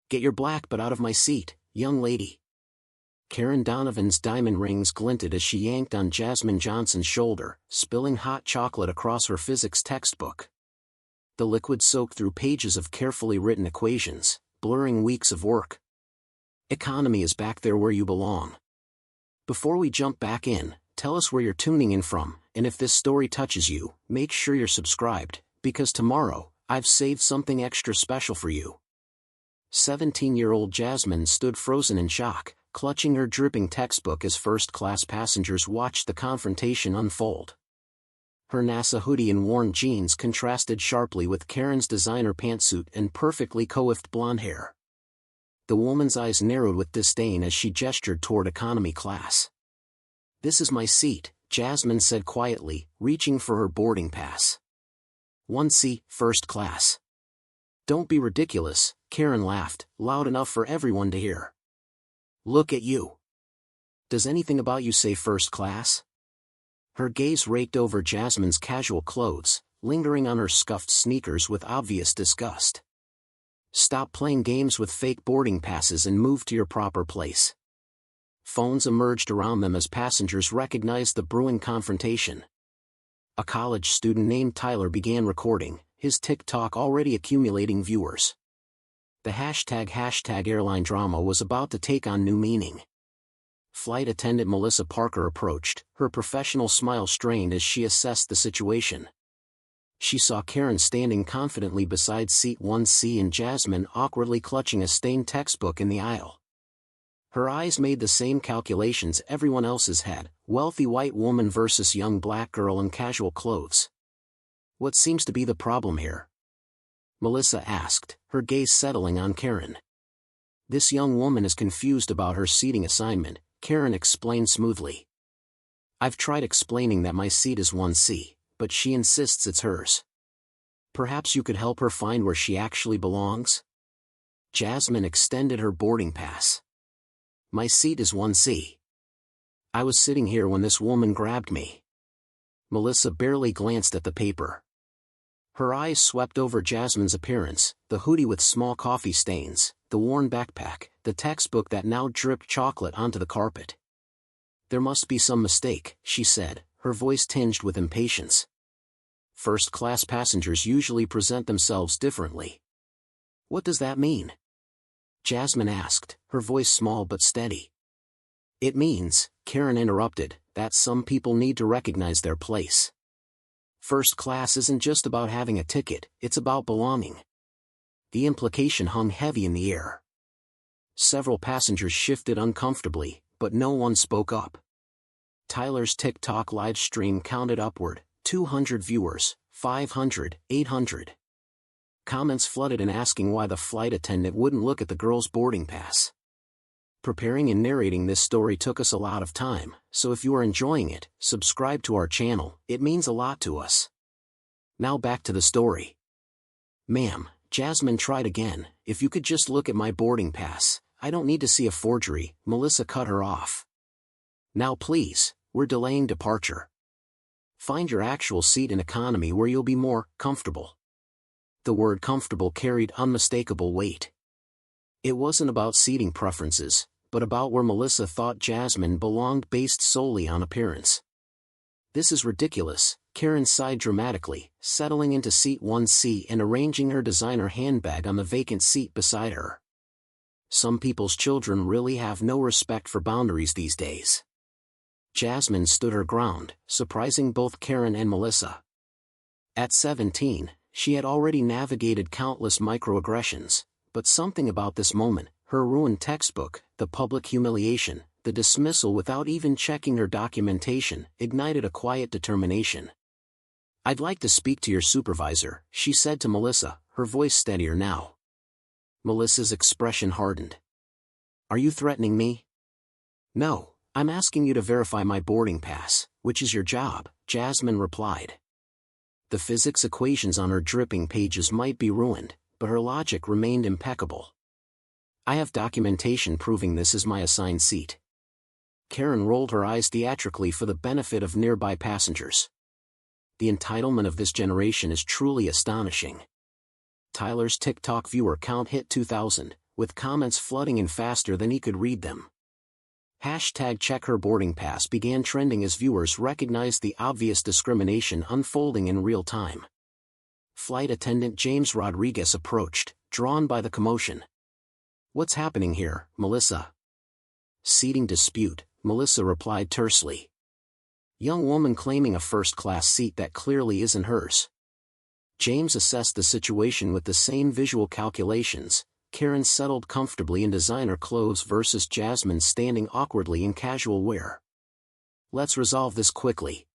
Get your black butt out of my seat, young lady. Karen Donovan's diamond rings glinted as she yanked on Jasmine Johnson's shoulder, spilling hot chocolate across her physics textbook. The liquid soaked through pages of carefully written equations, blurring weeks of work. Economy is back there where you belong. Before we jump back in, tell us where you're tuning in from, and if this story touches you, make sure you're subscribed, because tomorrow, I've saved something extra special for you. 17-year-old Jasmine stood frozen in shock, clutching her dripping textbook as first-class passengers watched the confrontation unfold. Her NASA hoodie and worn jeans contrasted sharply with Karen's designer pantsuit and perfectly coiffed blonde hair. The woman's eyes narrowed with disdain as she gestured toward economy class. "This is my seat," Jasmine said quietly, reaching for her boarding pass. "1C, first class." "Don't be ridiculous," Karen laughed, loud enough for everyone to hear. "Look at you. Does anything about you say first class?" Her gaze raked over Jasmine's casual clothes, lingering on her scuffed sneakers with obvious disgust. "Stop playing games with fake boarding passes and move to your proper place." Phones emerged around them as passengers recognized the brewing confrontation. A college student named Tyler began recording, his TikTok already accumulating viewers. The hashtag airline drama was about to take on new meaning. Flight attendant Melissa Parker approached, her professional smile strained as she assessed the situation. She saw Karen standing confidently beside seat 1C and Jasmine awkwardly clutching a stained textbook in the aisle. Her eyes made the same calculations everyone else's had, wealthy white woman versus young black girl in casual clothes. "What seems to be the problem here?" Melissa asked, her gaze settling on Karen. "This young woman is confused about her seating assignment," Karen explained smoothly. "I've tried explaining that my seat is 1C. But she insists it's hers. Perhaps you could help her find where she actually belongs?" Jasmine extended her boarding pass. "My seat is 1C. I was sitting here when this woman grabbed me." Melissa barely glanced at the paper. Her eyes swept over Jasmine's appearance, the hoodie with small coffee stains, the worn backpack, the textbook that now dripped chocolate onto the carpet. "There must be some mistake," she said, her voice tinged with impatience. "First-class passengers usually present themselves differently." "What does that mean?" Jasmine asked, her voice small but steady. "It means," Karen interrupted, "that some people need to recognize their place. First class isn't just about having a ticket, it's about belonging." The implication hung heavy in the air. Several passengers shifted uncomfortably, but no one spoke up. Tyler's TikTok live stream counted upward, 200 viewers, 500, 800. Comments flooded in asking why the flight attendant wouldn't look at the girl's boarding pass. Preparing and narrating this story took us a lot of time, so if you are enjoying it, subscribe to our channel, it means a lot to us. Now back to the story. "Ma'am," Jasmine tried again, "if you could just look at my boarding pass, I don't need to see a forgery," Melissa cut her off. "Now please, we're delaying departure. Find your actual seat in economy where you'll be more comfortable." The word comfortable carried unmistakable weight. It wasn't about seating preferences, but about where Melissa thought Jasmine belonged based solely on appearance. "This is ridiculous," Karen sighed dramatically, settling into seat 1C and arranging her designer handbag on the vacant seat beside her. Some people's children really have no respect for boundaries these days. Jasmine stood her ground, surprising both Karen and Melissa. At 17, she had already navigated countless microaggressions, but something about this moment, her ruined textbook, the public humiliation, the dismissal without even checking her documentation, ignited a quiet determination. "I'd like to speak to your supervisor," she said to Melissa, her voice steadier now. Melissa's expression hardened. "Are you threatening me?" "No. I'm asking you to verify my boarding pass, which is your job," Jasmine replied. The physics equations on her dripping pages might be ruined, but her logic remained impeccable. "I have documentation proving this is my assigned seat." Karen rolled her eyes theatrically for the benefit of nearby passengers. The entitlement of this generation is truly astonishing. Tyler's TikTok viewer count hit 2,000, with comments flooding in faster than he could read them. Hashtag check her boarding pass began trending as viewers recognized the obvious discrimination unfolding in real time. Flight attendant James Rodriguez approached, drawn by the commotion. "What's happening here, Melissa?" "Seating dispute," Melissa replied tersely. "Young woman claiming a first-class seat that clearly isn't hers." James assessed the situation with the same visual calculations. Karen settled comfortably in designer clothes versus Jasmine standing awkwardly in casual wear. "Let's resolve this quickly.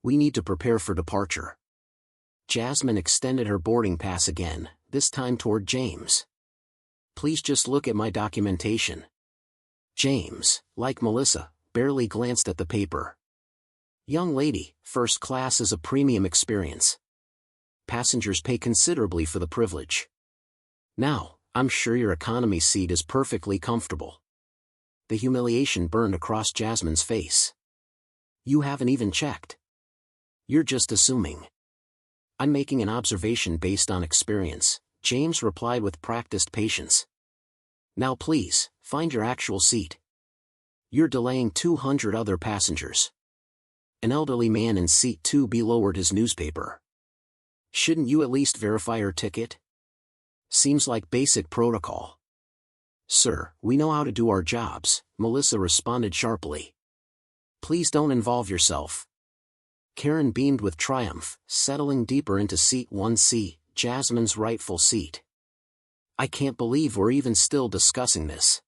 We need to prepare for departure." Jasmine extended her boarding pass again, this time toward James. "Please just look at my documentation." James, like Melissa, barely glanced at the paper. "Young lady, first class is a premium experience. Passengers pay considerably for the privilege. Now, I'm sure your economy seat is perfectly comfortable." The humiliation burned across Jasmine's face. "You haven't even checked. You're just assuming." "I'm making an observation based on experience," James replied with practiced patience. "Now please, find your actual seat. You're delaying 200 other passengers." An elderly man in seat 2B lowered his newspaper. "Shouldn't you at least verify your ticket? Seems like basic protocol." "Sir, we know how to do our jobs," Melissa responded sharply. "Please don't involve yourself." Karen beamed with triumph, settling deeper into seat 1C, Jasmine's rightful seat. "I can't believe we're even still discussing this.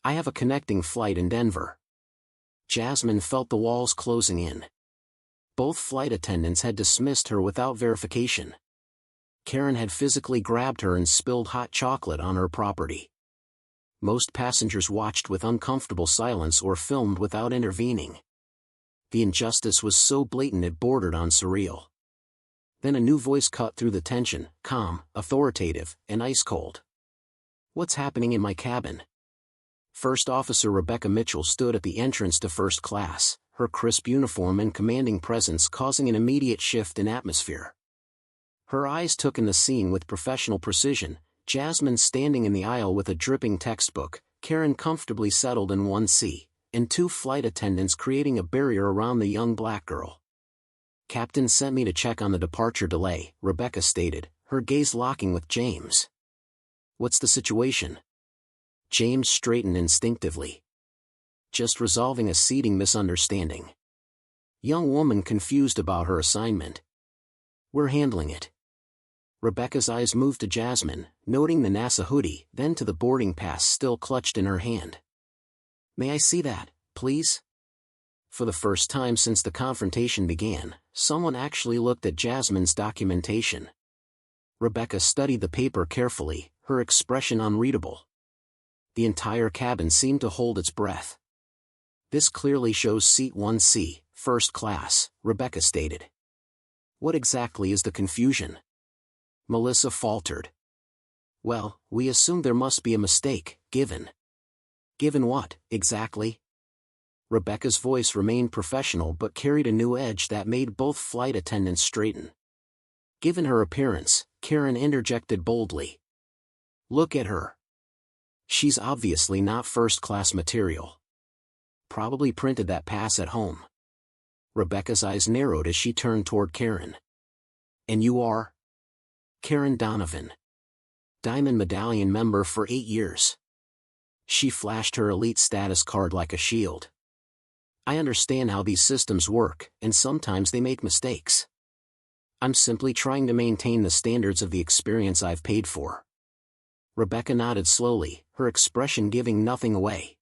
I have a connecting flight in Denver." Jasmine felt the walls closing in. Both flight attendants had dismissed her without verification. Karen had physically grabbed her and spilled hot chocolate on her property. Most passengers watched with uncomfortable silence or filmed without intervening. The injustice was so blatant it bordered on surreal. Then a new voice cut through the tension, calm, authoritative, and ice-cold. "What's happening in my cabin?" First Officer Rebecca Mitchell stood at the entrance to first class, her crisp uniform and commanding presence causing an immediate shift in atmosphere. Her eyes took in the scene with professional precision, Jasmine standing in the aisle with a dripping textbook, Karen comfortably settled in 1C, and two flight attendants creating a barrier around the young black girl. "Captain sent me to check on the departure delay," Rebecca stated, her gaze locking with James. "What's the situation?" James straightened instinctively. "Just resolving a seating misunderstanding. Young woman confused about her assignment. We're handling it." Rebecca's eyes moved to Jasmine, noting the NASA hoodie, then to the boarding pass still clutched in her hand. "May I see that, please?" For the first time since the confrontation began, someone actually looked at Jasmine's documentation. Rebecca studied the paper carefully, her expression unreadable. The entire cabin seemed to hold its breath. "This clearly shows seat 1C, first class," Rebecca stated. "What exactly is the confusion?" Melissa faltered. "Well, we assumed there must be a mistake, given." "Given what, exactly?" Rebecca's voice remained professional but carried a new edge that made both flight attendants straighten. "Given her appearance," Karen interjected boldly. "Look at her. She's obviously not first-class material. Probably printed that pass at home." Rebecca's eyes narrowed as she turned toward Karen. "And you are?" "Karen Donovan. Diamond Medallion member for 8 years. She flashed her elite status card like a shield. "I understand how these systems work, and sometimes they make mistakes. I'm simply trying to maintain the standards of the experience I've paid for." Rebecca nodded slowly, her expression giving nothing away.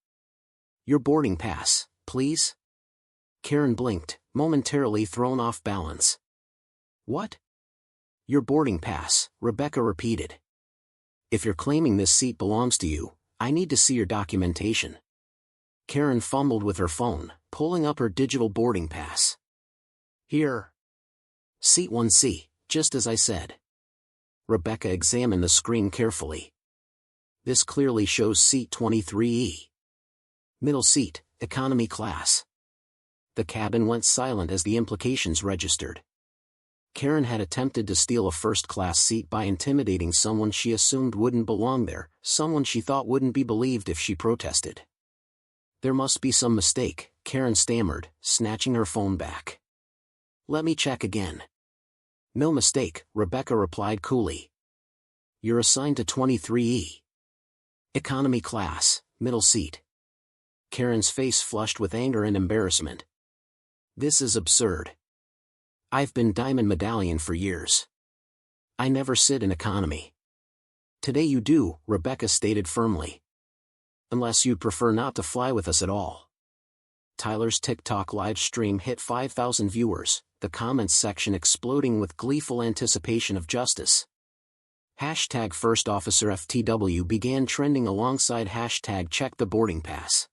"Your boarding pass, please?" Karen blinked, momentarily thrown off balance. "What?" "Your boarding pass," Rebecca repeated. "If you're claiming this seat belongs to you, I need to see your documentation." Karen fumbled with her phone, pulling up her digital boarding pass. "Here. Seat 1C, just as I said." Rebecca examined the screen carefully. "This clearly shows seat 23E. Middle seat, economy class." The cabin went silent as the implications registered. Karen had attempted to steal a first-class seat by intimidating someone she assumed wouldn't belong there, someone she thought wouldn't be believed if she protested. There must be some mistake, Karen stammered, snatching her phone back. Let me check again. No mistake, Rebecca replied coolly. You're assigned to 23E. Economy class, middle seat. Karen's face flushed with anger and embarrassment. This is absurd. I've been Diamond Medallion for years. I never sit in economy. Today you do, Rebecca stated firmly. Unless you'd prefer not to fly with us at all. Tyler's TikTok live stream hit 5,000 viewers, the comments section exploding with gleeful anticipation of justice. Hashtag First Officer FTW began trending alongside hashtag Check the Boarding Pass.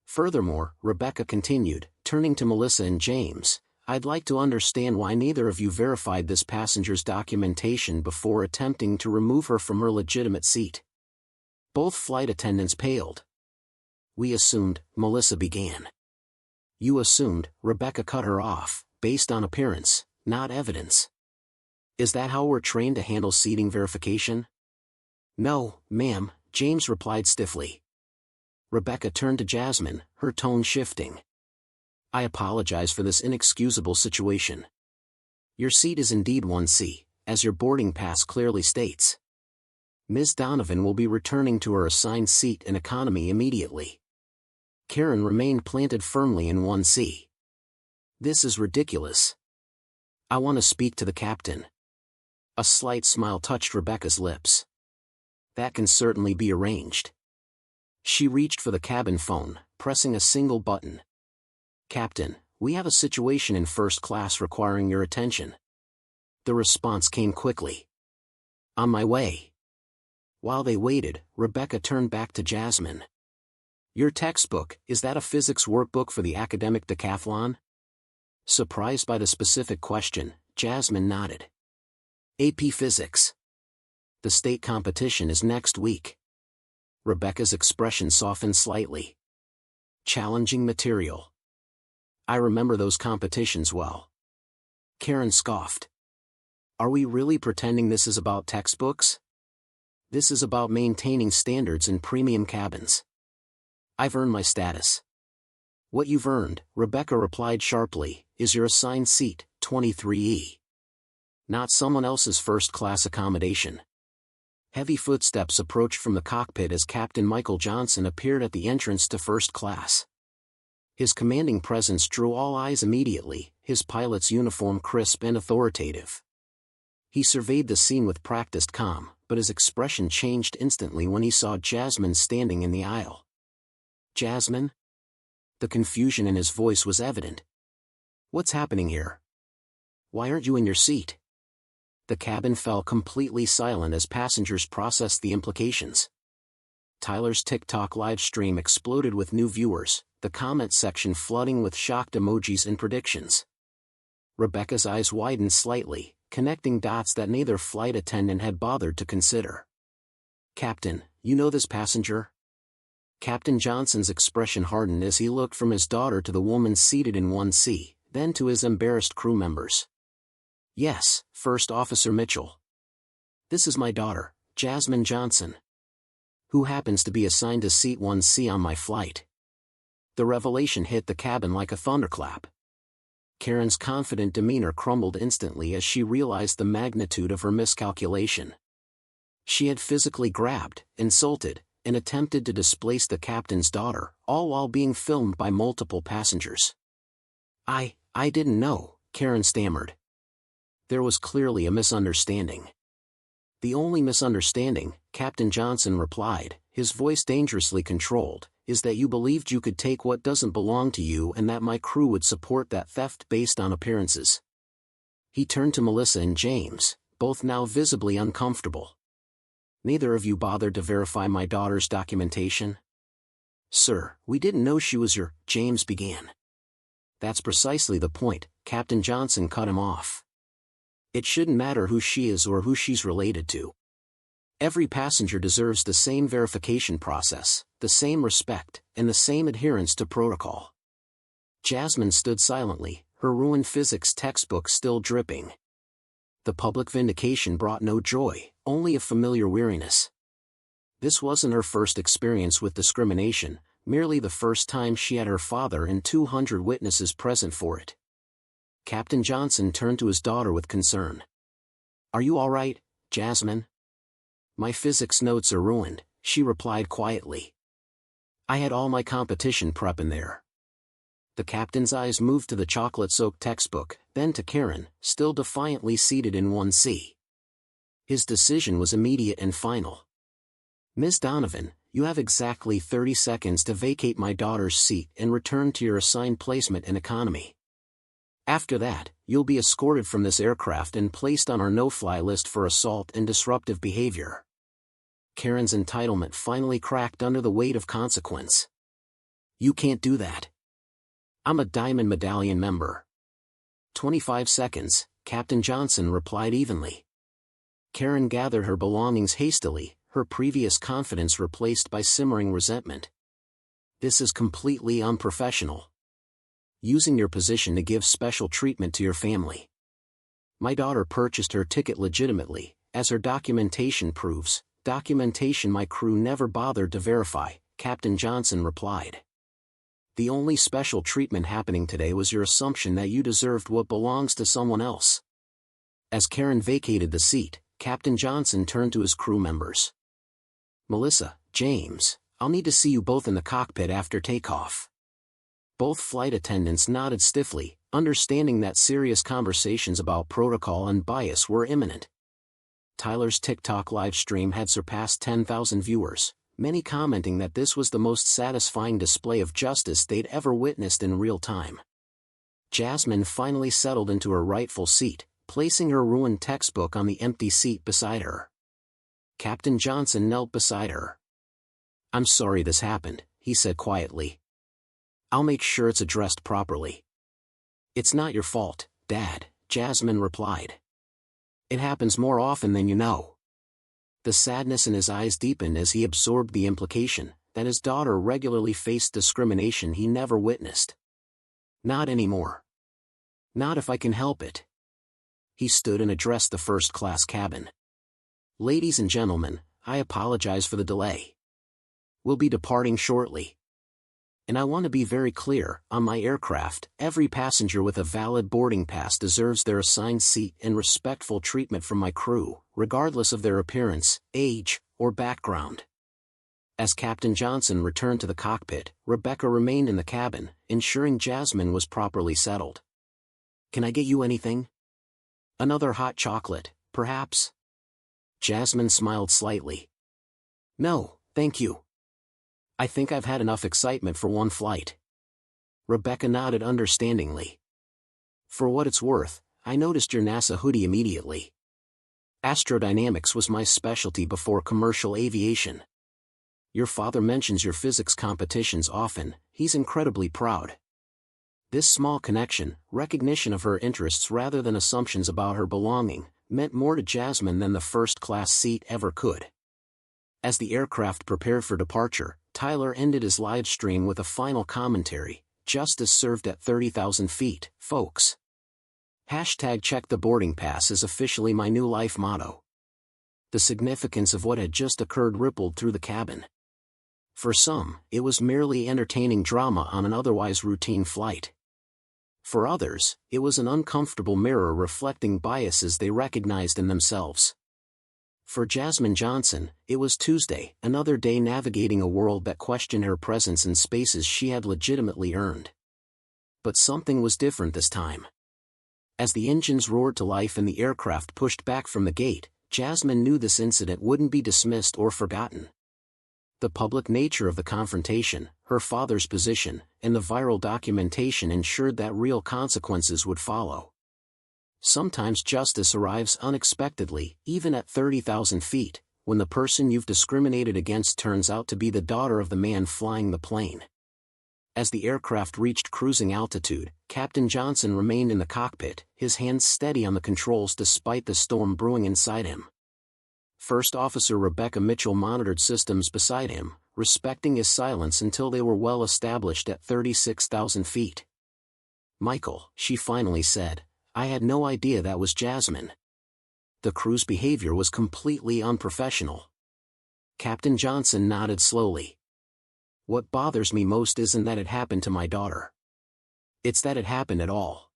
Furthermore, Rebecca continued, turning to Melissa and James, I'd like to understand why neither of you verified this passenger's documentation before attempting to remove her from her legitimate seat. Both flight attendants paled. We assumed, Melissa began. You assumed, Rebecca cut her off, based on appearance, not evidence. Is that how we're trained to handle seating verification? No, ma'am, James replied stiffly. Rebecca turned to Jasmine, her tone shifting. I apologize for this inexcusable situation. Your seat is indeed 1C, as your boarding pass clearly states. Ms. Donovan will be returning to her assigned seat in economy immediately. Karen remained planted firmly in 1C. This is ridiculous. I want to speak to the captain. A slight smile touched Rebecca's lips. That can certainly be arranged. She reached for the cabin phone, pressing a single button. Captain, we have a situation in first class requiring your attention. The response came quickly. On my way. While they waited, Rebecca turned back to Jasmine. Your textbook, is that a physics workbook for the academic decathlon? Surprised by the specific question, Jasmine nodded. AP Physics. The state competition is next week. Rebecca's expression softened slightly. Challenging material. I remember those competitions well. Karen scoffed. Are we really pretending this is about textbooks? This is about maintaining standards in premium cabins. I've earned my status. What you've earned, Rebecca replied sharply, is your assigned seat, 23E. Not someone else's first-class accommodation. Heavy footsteps approached from the cockpit as Captain Michael Johnson appeared at the entrance to first class. His commanding presence drew all eyes immediately, his pilot's uniform crisp and authoritative. He surveyed the scene with practiced calm, but his expression changed instantly when he saw Jasmine standing in the aisle. Jasmine? The confusion in his voice was evident. What's happening here? Why aren't you in your seat? The cabin fell completely silent as passengers processed the implications. Tyler's TikTok live stream exploded with new viewers, the comment section flooding with shocked emojis and predictions. Rebecca's eyes widened slightly, connecting dots that neither flight attendant had bothered to consider. Captain, you know this passenger? Captain Johnson's expression hardened as he looked from his daughter to the woman seated in 1C, then to his embarrassed crew members. Yes, First Officer Mitchell. This is my daughter, Jasmine Johnson, who happens to be assigned to seat 1C on my flight. The revelation hit the cabin like a thunderclap. Karen's confident demeanor crumbled instantly as she realized the magnitude of her miscalculation. She had physically grabbed, insulted, and attempted to displace the captain's daughter, all while being filmed by multiple passengers. I didn't know, Karen stammered. There was clearly a misunderstanding. The only misunderstanding, Captain Johnson replied, his voice dangerously controlled, is that you believed you could take what doesn't belong to you and that my crew would support that theft based on appearances. He turned to Melissa and James, both now visibly uncomfortable. Neither of you bothered to verify my daughter's documentation? Sir, we didn't know she was your, James began. That's precisely the point, Captain Johnson cut him off. It shouldn't matter who she is or who she's related to. Every passenger deserves the same verification process, the same respect, and the same adherence to protocol. Jasmine stood silently, her ruined physics textbook still dripping. The public vindication brought no joy, only a familiar weariness. This wasn't her first experience with discrimination, merely the first time she had her father and 200 witnesses present for it. Captain Johnson turned to his daughter with concern. "Are you all right, Jasmine?" "My physics notes are ruined," she replied quietly. "I had all my competition prep in there." The captain's eyes moved to the chocolate-soaked textbook, then to Karen, still defiantly seated in 1C. His decision was immediate and final. "Ms. Donovan, you have exactly 30 seconds to vacate my daughter's seat and return to your assigned placement in economy. After that, you'll be escorted from this aircraft and placed on our no-fly list for assault and disruptive behavior." Karen's entitlement finally cracked under the weight of consequence. "You can't do that. I'm a Diamond Medallion member." 25 seconds, Captain Johnson replied evenly. Karen gathered her belongings hastily, her previous confidence replaced by simmering resentment. "This is completely unprofessional. Using your position to give special treatment to your family. My daughter purchased her ticket legitimately, as her documentation proves, documentation my crew never bothered to verify," Captain Johnson replied. "The only special treatment happening today was your assumption that you deserved what belongs to someone else." As Karen vacated the seat, Captain Johnson turned to his crew members. "Melissa, James, I'll need to see you both in the cockpit after takeoff." Both flight attendants nodded stiffly, understanding that serious conversations about protocol and bias were imminent. Tyler's TikTok live stream had surpassed 10,000 viewers, many commenting that this was the most satisfying display of justice they'd ever witnessed in real time. Jasmine finally settled into her rightful seat, placing her ruined textbook on the empty seat beside her. Captain Johnson knelt beside her. "I'm sorry this happened," he said quietly. "I'll make sure it's addressed properly." "It's not your fault, Dad," Jasmine replied. "It happens more often than you know." The sadness in his eyes deepened as he absorbed the implication that his daughter regularly faced discrimination he never witnessed. "Not anymore. Not if I can help it." He stood and addressed the first-class cabin. "Ladies and gentlemen, I apologize for the delay. We'll be departing shortly. And I want to be very clear, on my aircraft, every passenger with a valid boarding pass deserves their assigned seat and respectful treatment from my crew, regardless of their appearance, age, or background." As Captain Johnson returned to the cockpit, Rebecca remained in the cabin, ensuring Jasmine was properly settled. "Can I get you anything? Another hot chocolate, perhaps?" Jasmine smiled slightly. "No, thank you. I think I've had enough excitement for one flight." Rebecca nodded understandingly. "For what it's worth, I noticed your NASA hoodie immediately. Astrodynamics was my specialty before commercial aviation. Your father mentions your physics competitions often, he's incredibly proud." This small connection, recognition of her interests rather than assumptions about her belonging, meant more to Jasmine than the first-class seat ever could. As the aircraft prepared for departure, Tyler ended his live stream with a final commentary: "Justice served at 30,000 feet, folks. #check the boarding pass is officially my new life motto." The significance of what had just occurred rippled through the cabin. For some, it was merely entertaining drama on an otherwise routine flight. For others, it was an uncomfortable mirror reflecting biases they recognized in themselves. For Jasmine Johnson, it was Tuesday, another day navigating a world that questioned her presence in spaces she had legitimately earned. But something was different this time. As the engines roared to life and the aircraft pushed back from the gate, Jasmine knew this incident wouldn't be dismissed or forgotten. The public nature of the confrontation, her father's position, and the viral documentation ensured that real consequences would follow. Sometimes justice arrives unexpectedly, even at 30,000 feet, when the person you've discriminated against turns out to be the daughter of the man flying the plane. As the aircraft reached cruising altitude, Captain Johnson remained in the cockpit, his hands steady on the controls despite the storm brewing inside him. First Officer Rebecca Mitchell monitored systems beside him, respecting his silence until they were well established at 36,000 feet. "Michael," she finally said, "I had no idea that was Jasmine." The crew's behavior was completely unprofessional. Captain Johnson nodded slowly. What bothers me most isn't that it happened to my daughter. It's that it happened at all.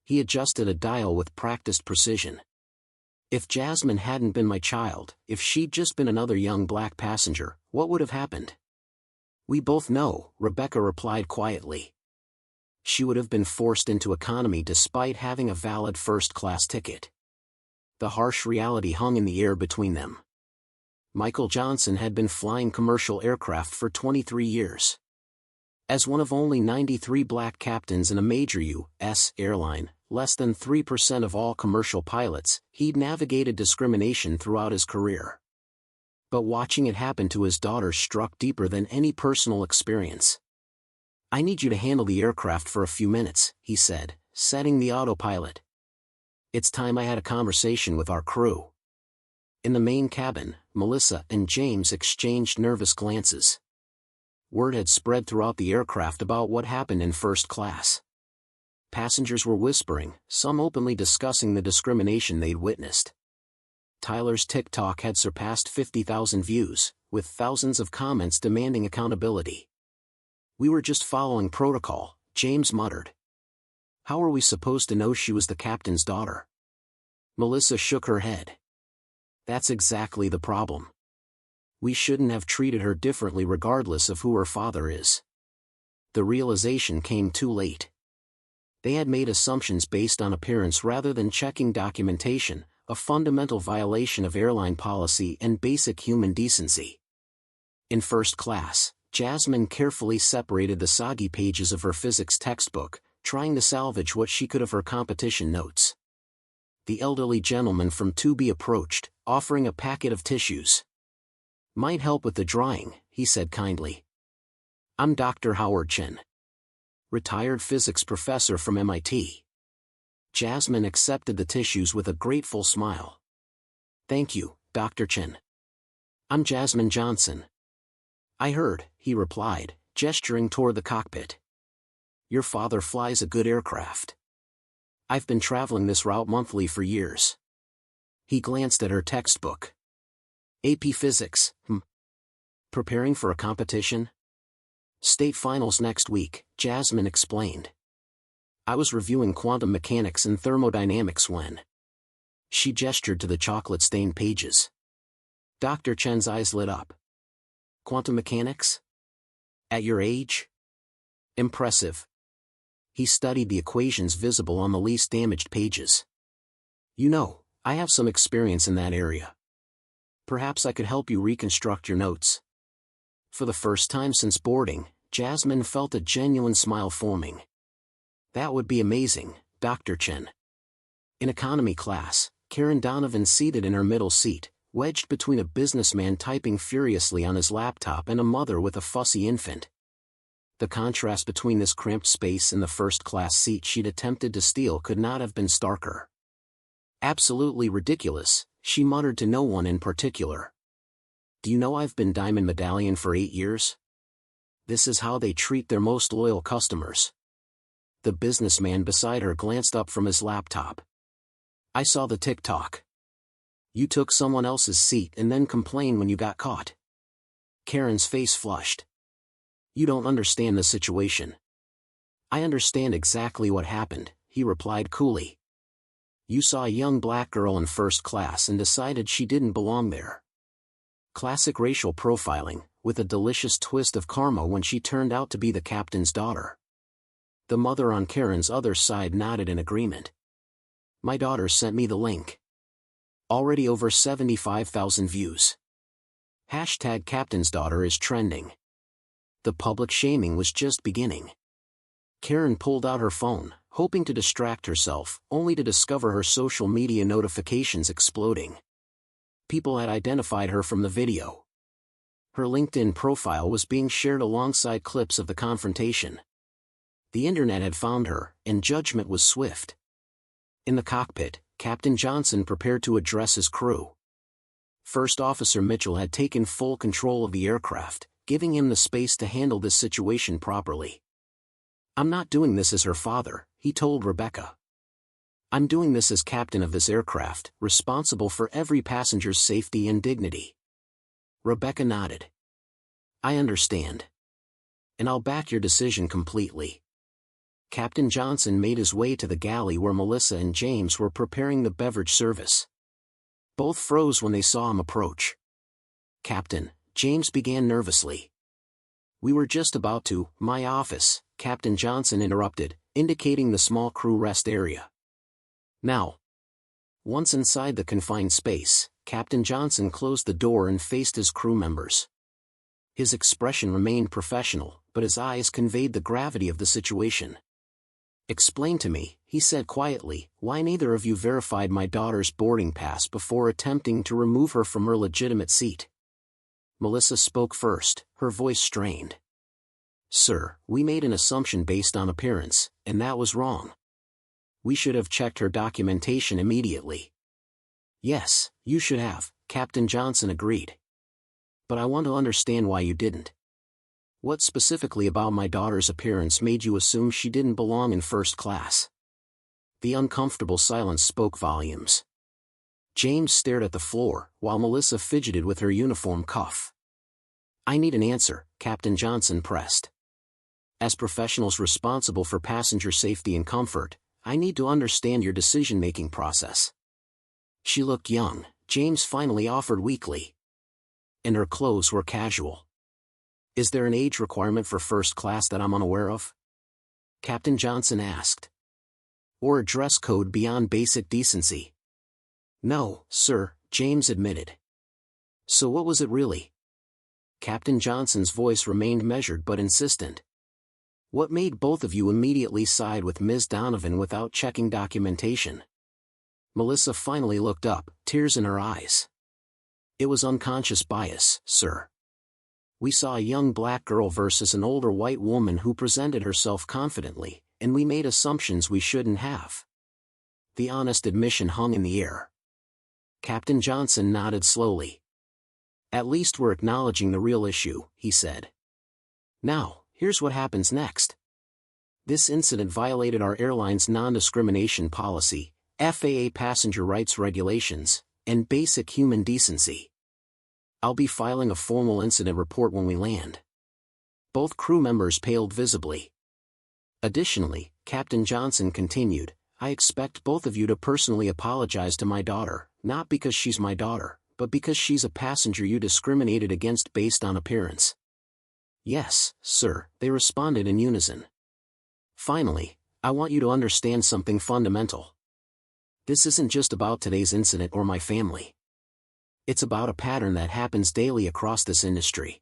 He adjusted a dial with practiced precision. If Jasmine hadn't been my child, if she'd just been another young black passenger, what would have happened? We both know, Rebecca replied quietly. She would have been forced into economy despite having a valid first-class ticket. The harsh reality hung in the air between them. Michael Johnson had been flying commercial aircraft for 23 years. As one of only 93 black captains in a major U.S. airline, less than 3% of all commercial pilots, he'd navigated discrimination throughout his career. But watching it happen to his daughter struck deeper than any personal experience. I need you to handle the aircraft for a few minutes, he said, setting the autopilot. It's time I had a conversation with our crew. In the main cabin, Melissa and James exchanged nervous glances. Word had spread throughout the aircraft about what happened in first class. Passengers were whispering, some openly discussing the discrimination they'd witnessed. Tyler's TikTok had surpassed 50,000 views, with thousands of comments demanding accountability. We were just following protocol, James muttered. How are we supposed to know she was the captain's daughter? Melissa shook her head. That's exactly the problem. We shouldn't have treated her differently regardless of who her father is. The realization came too late. They had made assumptions based on appearance rather than checking documentation, a fundamental violation of airline policy and basic human decency. In first class, Jasmine carefully separated the soggy pages of her physics textbook, trying to salvage what she could of her competition notes. The elderly gentleman from 2B approached, offering a packet of tissues. Might help with the drying, he said kindly. I'm Dr. Howard Chen, retired physics professor from MIT. Jasmine accepted the tissues with a grateful smile. Thank you, Dr. Chen. I'm Jasmine Johnson. I heard, he replied, gesturing toward the cockpit. Your father flies a good aircraft. I've been traveling this route monthly for years. He glanced at her textbook. AP Physics, Preparing for a competition? State finals next week, Jasmine explained. I was reviewing quantum mechanics and thermodynamics when. She gestured to the chocolate-stained pages. Dr. Chen's eyes lit up. Quantum mechanics? At your age? Impressive. He studied the equations visible on the least damaged pages. You know, I have some experience in that area. Perhaps I could help you reconstruct your notes. For the first time since boarding, Jasmine felt a genuine smile forming. That would be amazing, Dr. Chen. In economy class, Karen Donovan seated in her middle seat, wedged between a businessman typing furiously on his laptop and a mother with a fussy infant. The contrast between this cramped space and the first-class seat she'd attempted to steal could not have been starker. Absolutely ridiculous, she muttered to no one in particular. Do you know I've been Diamond Medallion for 8 years? This is how they treat their most loyal customers. The businessman beside her glanced up from his laptop. I saw the TikTok. You took someone else's seat and then complained when you got caught. Karen's face flushed. You don't understand the situation. I understand exactly what happened, he replied coolly. You saw a young black girl in first class and decided she didn't belong there. Classic racial profiling, with a delicious twist of karma when she turned out to be the captain's daughter. The mother on Karen's other side nodded in agreement. My daughter sent me the link. Already over 75,000 views. Hashtag captain's daughter is trending. The public shaming was just beginning. Karen pulled out her phone, hoping to distract herself, only to discover her social media notifications exploding. People had identified her from the video. Her LinkedIn profile was being shared alongside clips of the confrontation. The internet had found her, and judgment was swift. In the cockpit, Captain Johnson prepared to address his crew. First Officer Mitchell had taken full control of the aircraft, giving him the space to handle this situation properly. I'm not doing this as her father, he told Rebecca. I'm doing this as captain of this aircraft, responsible for every passenger's safety and dignity. Rebecca nodded. I understand. And I'll back your decision completely. Captain Johnson made his way to the galley where Melissa and James were preparing the beverage service. Both froze when they saw him approach. Captain, James began nervously. We were just about to, my office, Captain Johnson interrupted, indicating the small crew rest area. Now. Once inside the confined space, Captain Johnson closed the door and faced his crew members. His expression remained professional, but his eyes conveyed the gravity of the situation. Explain to me, he said quietly, why neither of you verified my daughter's boarding pass before attempting to remove her from her legitimate seat. Melissa spoke first, her voice strained. Sir, we made an assumption based on appearance, and that was wrong. We should have checked her documentation immediately. Yes, you should have, Captain Johnson agreed. But I want to understand why you didn't. What specifically about my daughter's appearance made you assume she didn't belong in first class? The uncomfortable silence spoke volumes. James stared at the floor, while Melissa fidgeted with her uniform cuff. I need an answer, Captain Johnson pressed. As professionals responsible for passenger safety and comfort, I need to understand your decision-making process. She looked young, James finally offered weakly. And her clothes were casual. Is there an age requirement for first class that I'm unaware of? Captain Johnson asked. Or a dress code beyond basic decency? No, sir, James admitted. So what was it really? Captain Johnson's voice remained measured but insistent. What made both of you immediately side with Ms. Donovan without checking documentation? Melissa finally looked up, tears in her eyes. It was unconscious bias, sir. We saw a young black girl versus an older white woman who presented herself confidently, and we made assumptions we shouldn't have. The honest admission hung in the air. Captain Johnson nodded slowly. At least we're acknowledging the real issue, he said. Now, here's what happens next. This incident violated our airline's non-discrimination policy, FAA passenger rights regulations, and basic human decency. I'll be filing a formal incident report when we land. Both crew members paled visibly. Additionally, Captain Johnson continued, I expect both of you to personally apologize to my daughter, not because she's my daughter, but because she's a passenger you discriminated against based on appearance. Yes, sir, they responded in unison. Finally, I want you to understand something fundamental. This isn't just about today's incident or my family. It's about a pattern that happens daily across this industry.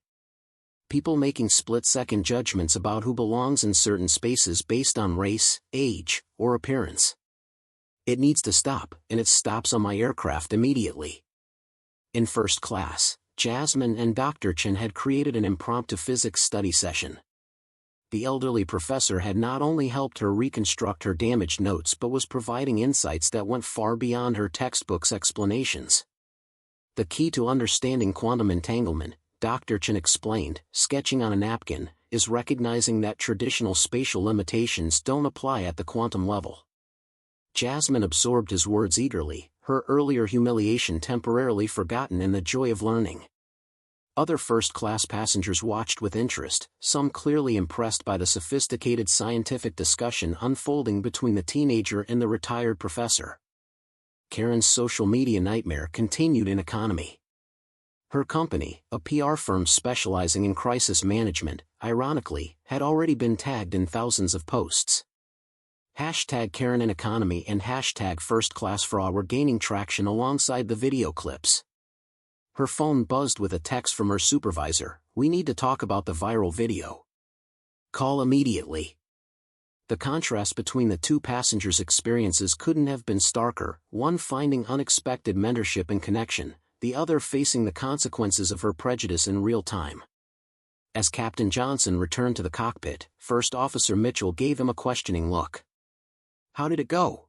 People making split-second judgments about who belongs in certain spaces based on race, age, or appearance. It needs to stop, and it stops on my aircraft immediately. In first class, Jasmine and Dr. Chen had created an impromptu physics study session. The elderly professor had not only helped her reconstruct her damaged notes but was providing insights that went far beyond her textbook's explanations. The key to understanding quantum entanglement, Dr. Chen explained, sketching on a napkin, is recognizing that traditional spatial limitations don't apply at the quantum level. Jasmine absorbed his words eagerly, her earlier humiliation temporarily forgotten in the joy of learning. Other first-class passengers watched with interest, some clearly impressed by the sophisticated scientific discussion unfolding between the teenager and the retired professor. Karen's social media nightmare continued in economy. Her company, a PR firm specializing in crisis management, ironically, had already been tagged in thousands of posts. Hashtag Karen in economy and hashtag first-class-fra were gaining traction alongside the video clips. Her phone buzzed with a text from her supervisor, we need to talk about the viral video. Call immediately. The contrast between the two passengers' experiences couldn't have been starker, one finding unexpected mentorship and connection, the other facing the consequences of her prejudice in real time. As Captain Johnson returned to the cockpit, First Officer Mitchell gave him a questioning look. How did it go?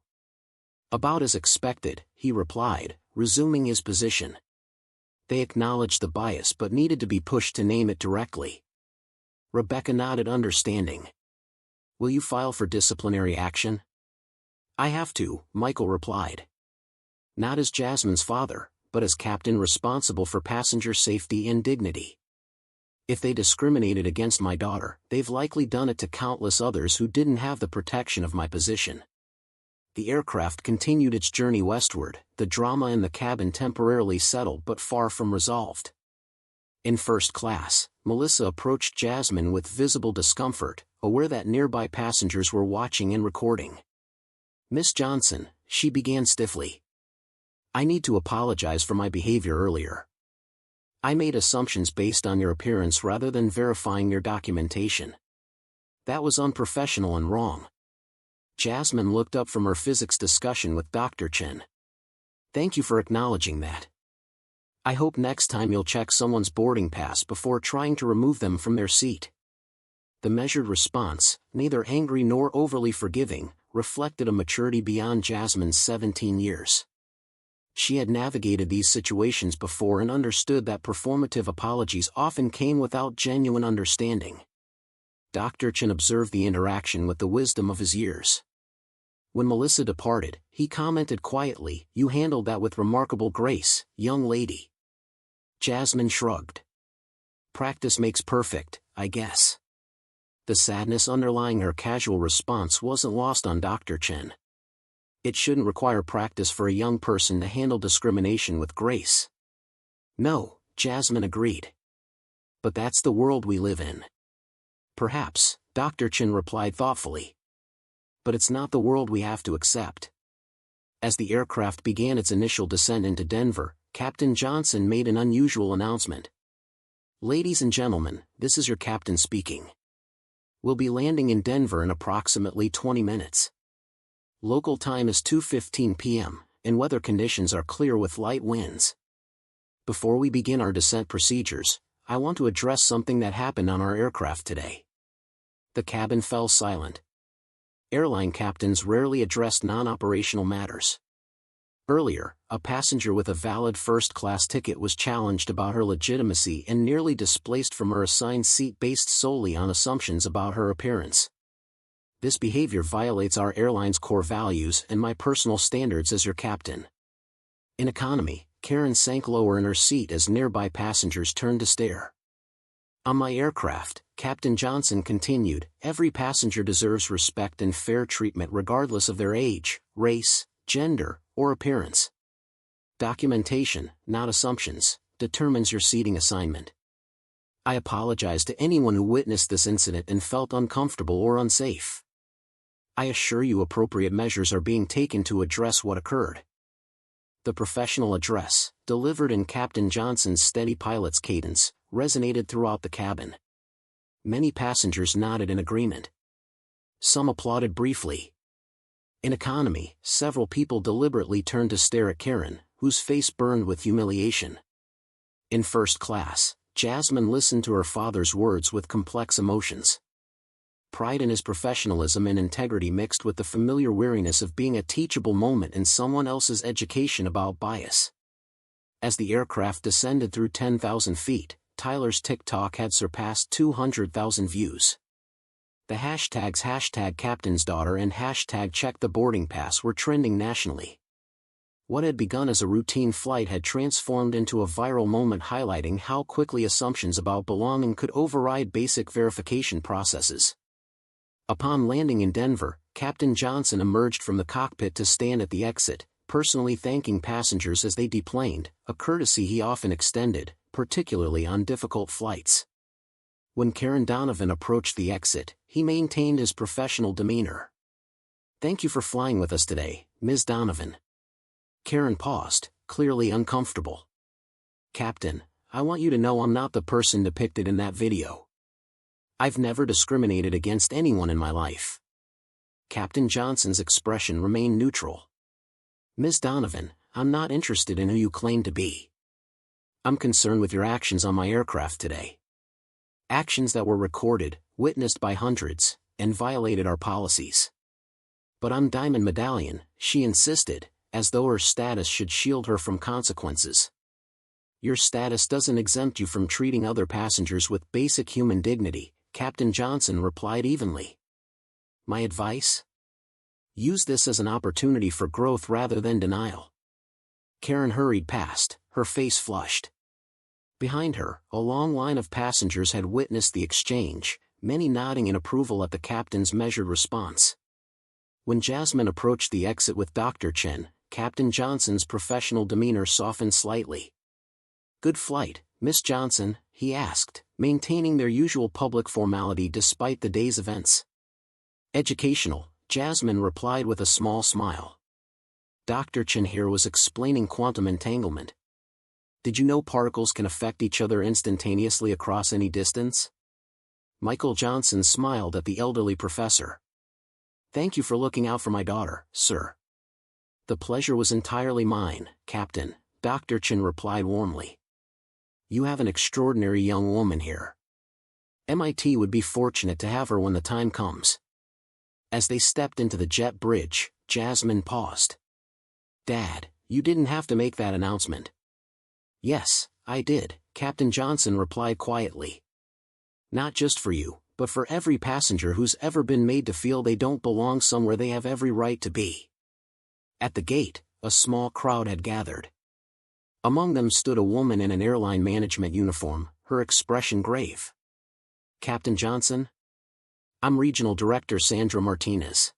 About as expected, he replied, resuming his position. They acknowledged the bias but needed to be pushed to name it directly. Rebecca nodded understanding. Will you file for disciplinary action? I have to, Michael replied. Not as Jasmine's father, but as captain responsible for passenger safety and dignity. If they discriminated against my daughter, they've likely done it to countless others who didn't have the protection of my position. The aircraft continued its journey westward, the drama in the cabin temporarily settled but far from resolved. In first class, Melissa approached Jasmine with visible discomfort, aware that nearby passengers were watching and recording. Miss Johnson, she began stiffly. I need to apologize for my behavior earlier. I made assumptions based on your appearance rather than verifying your documentation. That was unprofessional and wrong. Jasmine looked up from her physics discussion with Dr. Chen. Thank you for acknowledging that. I hope next time you'll check someone's boarding pass before trying to remove them from their seat. The measured response, neither angry nor overly forgiving, reflected a maturity beyond Jasmine's 17 years. She had navigated these situations before and understood that performative apologies often came without genuine understanding. Dr. Chen observed the interaction with the wisdom of his years. When Melissa departed, he commented quietly, "You handled that with remarkable grace, young lady." Jasmine shrugged. Practice makes perfect, I guess. The sadness underlying her casual response wasn't lost on Dr. Chen. It shouldn't require practice for a young person to handle discrimination with grace. No, Jasmine agreed. But that's the world we live in. Perhaps, Dr. Chen replied thoughtfully. But it's not the world we have to accept. As the aircraft began its initial descent into Denver, Captain Johnson made an unusual announcement. Ladies and gentlemen, this is your captain speaking. We'll be landing in Denver in approximately 20 minutes. Local time is 2:15 p.m., and weather conditions are clear with light winds. Before we begin our descent procedures, I want to address something that happened on our aircraft today. The cabin fell silent. Airline captains rarely addressed non-operational matters. Earlier, a passenger with a valid first-class ticket was challenged about her legitimacy and nearly displaced from her assigned seat based solely on assumptions about her appearance. This behavior violates our airline's core values and my personal standards as your captain. In economy, Karen sank lower in her seat as nearby passengers turned to stare. On my aircraft, Captain Johnson continued, every passenger deserves respect and fair treatment regardless of their age, race, gender, or appearance. Documentation, not assumptions, determines your seating assignment. I apologize to anyone who witnessed this incident and felt uncomfortable or unsafe. I assure you appropriate measures are being taken to address what occurred. The professional address, delivered in Captain Johnson's steady pilot's cadence, resonated throughout the cabin. Many passengers nodded in agreement. Some applauded briefly. In economy, several people deliberately turned to stare at Karen, whose face burned with humiliation. In first class, Jasmine listened to her father's words with complex emotions. Pride in his professionalism and integrity mixed with the familiar weariness of being a teachable moment in someone else's education about bias. As the aircraft descended through 10,000 feet, Tyler's TikTok had surpassed 200,000 views. The hashtags #CaptainsDaughter and #CheckTheBoardingPass were trending nationally. What had begun as a routine flight had transformed into a viral moment highlighting how quickly assumptions about belonging could override basic verification processes. Upon landing in Denver, Captain Johnson emerged from the cockpit to stand at the exit, personally thanking passengers as they deplaned, a courtesy he often extended, particularly on difficult flights. When Donovan approached the exit, he maintained his professional demeanor. "Thank you for flying with us today, Ms. Donovan." Karen paused, clearly uncomfortable. "Captain, I want you to know I'm not the person depicted in that video. I've never discriminated against anyone in my life." Captain Johnson's expression remained neutral. "Ms. Donovan, I'm not interested in who you claim to be. I'm concerned with your actions on my aircraft today. Actions that were recorded, witnessed by hundreds, and violated our policies." "But I'm Diamond Medallion," she insisted, as though her status should shield her from consequences. "Your status doesn't exempt you from treating other passengers with basic human dignity," Captain Johnson replied evenly. "My advice? Use this as an opportunity for growth rather than denial. Karen hurried past, her face flushed. Behind her, a long line of passengers had witnessed the exchange, many nodding in approval at the captain's measured response. When Jasmine approached the exit with Dr. Chen, Captain Johnson's professional demeanor softened slightly. "Good flight, Miss Johnson?" he asked, maintaining their usual public formality despite the day's events. "Educational," Jasmine replied with a small smile. Dr. Chen here was explaining quantum entanglement. "Did you know particles can affect each other instantaneously across any distance?" Michael Johnson smiled at the elderly professor. "Thank you for looking out for my daughter, sir." "The pleasure was entirely mine, Captain," Dr. Chen replied warmly. "You have an extraordinary young woman here. MIT would be fortunate to have her when the time comes." As they stepped into the jet bridge, Jasmine paused. "Dad, you didn't have to make that announcement." "Yes, I did," Captain Johnson replied quietly. "Not just for you, but for every passenger who's ever been made to feel they don't belong somewhere they have every right to be." At the gate, a small crowd had gathered. Among them stood a woman in an airline management uniform, her expression grave. "Captain Johnson? I'm Regional Director Sandra Martinez.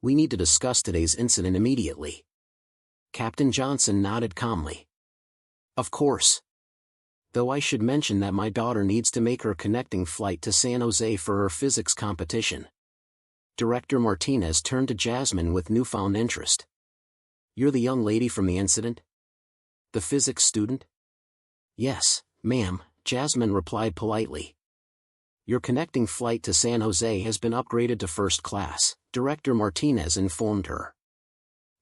We need to discuss today's incident immediately." Captain Johnson nodded calmly. "Of course. Though I should mention that my daughter needs to make her connecting flight to San Jose for her physics competition." Director Martinez turned to Jasmine with newfound interest. "You're the young lady from the incident? The physics student?" "Yes, ma'am," Jasmine replied politely. "Your connecting flight to San Jose has been upgraded to first class," Director Martinez informed her.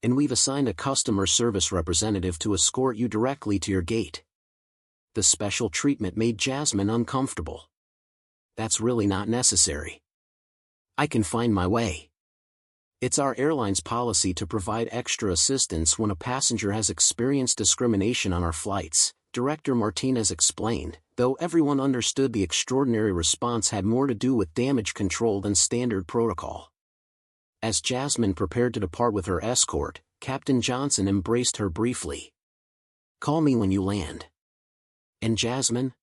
"And we've assigned a customer service representative to escort you directly to your gate." The special treatment made Jasmine uncomfortable. "That's really not necessary. I can find my way. It's our airline's policy to provide extra assistance when a passenger has experienced discrimination on our flights," Director Martinez explained, though everyone understood the extraordinary response had more to do with damage control than standard protocol. As Jasmine prepared to depart with her escort, Captain Johnson embraced her briefly. "Call me when you land. And Jasmine?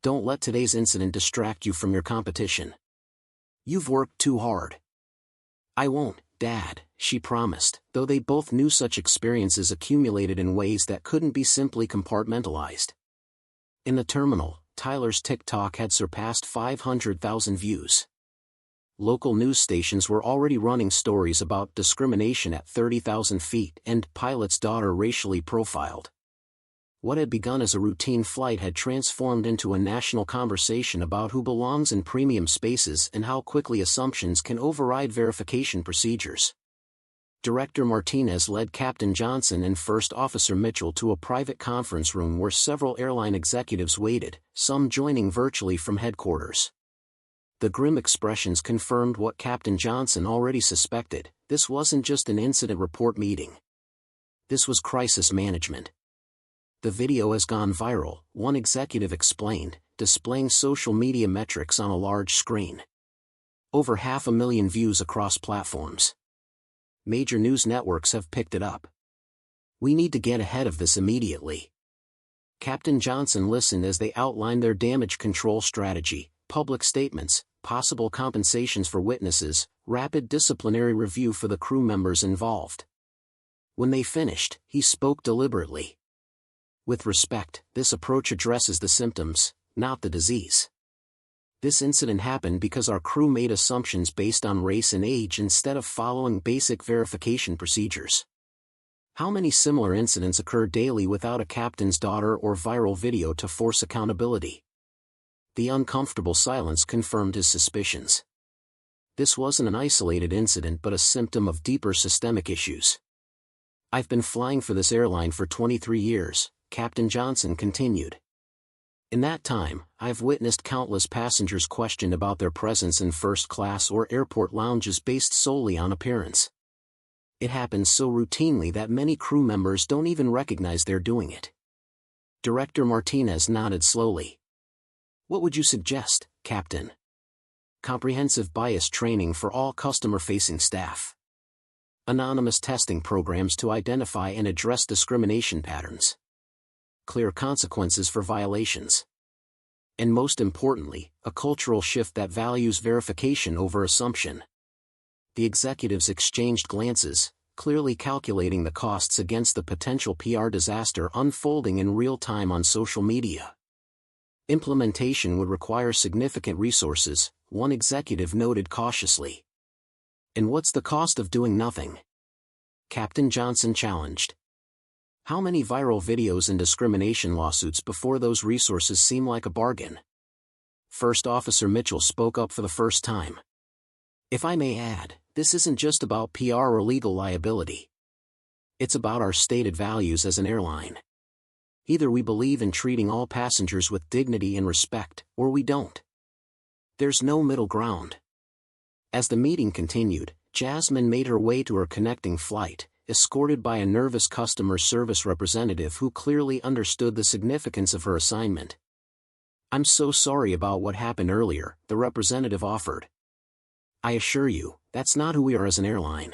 Don't let today's incident distract you from your competition. You've worked too hard." "I won't, Dad," she promised, though they both knew such experiences accumulated in ways that couldn't be simply compartmentalized. In the terminal, Tyler's TikTok had surpassed 500,000 views. Local news stations were already running stories about discrimination at 30,000 feet and pilot's daughter racially profiled. What had begun as a routine flight had transformed into a national conversation about who belongs in premium spaces and how quickly assumptions can override verification procedures. Director Martinez led Captain Johnson and First Officer Mitchell to a private conference room where several airline executives waited, some joining virtually from headquarters. The grim expressions confirmed what Captain Johnson already suspected: this wasn't just an incident report meeting. This was crisis management. "The video has gone viral," one executive explained, displaying social media metrics on a large screen. "Over 500,000 views across platforms. Major news networks have picked it up. We need to get ahead of this immediately." Captain Johnson listened as they outlined their damage control strategy: public statements, possible compensations for witnesses, rapid disciplinary review for the crew members involved. When they finished, he spoke deliberately. "With respect, this approach addresses the symptoms, not the disease. This incident happened because our crew made assumptions based on race and age instead of following basic verification procedures. How many similar incidents occur daily without a captain's daughter or viral video to force accountability?" The uncomfortable silence confirmed his suspicions. This wasn't an isolated incident but a symptom of deeper systemic issues. "I've been flying for this airline for 23 years, Captain Johnson continued. In that time, I've witnessed countless passengers questioned about their presence in first class or airport lounges based solely on appearance. It happens so routinely that many crew members don't even recognize they're doing it." Director Martinez nodded slowly. "What would you suggest, Captain?" "Comprehensive bias training for all customer-facing staff. Anonymous testing programs to identify and address discrimination patterns. Clear consequences for violations. And most importantly, a cultural shift that values verification over assumption. The executives exchanged glances, clearly calculating the costs against the potential PR disaster unfolding in real time on social media. Implementation would require significant resources, one executive noted cautiously. And what's the cost of doing nothing? Captain Johnson challenged. How many viral videos and discrimination lawsuits before those resources seem like a bargain? First Officer Mitchell spoke up for the first time. If I may add, this isn't just about PR or legal liability. It's about our stated values as an airline. Either we believe in treating all passengers with dignity and respect, or we don't. There's no middle ground. As the meeting continued, Jasmine made her way to her connecting flight, escorted by a nervous customer service representative who clearly understood the significance of her assignment. "I'm so sorry about what happened earlier," the representative offered. "I assure you, that's not who we are as an airline."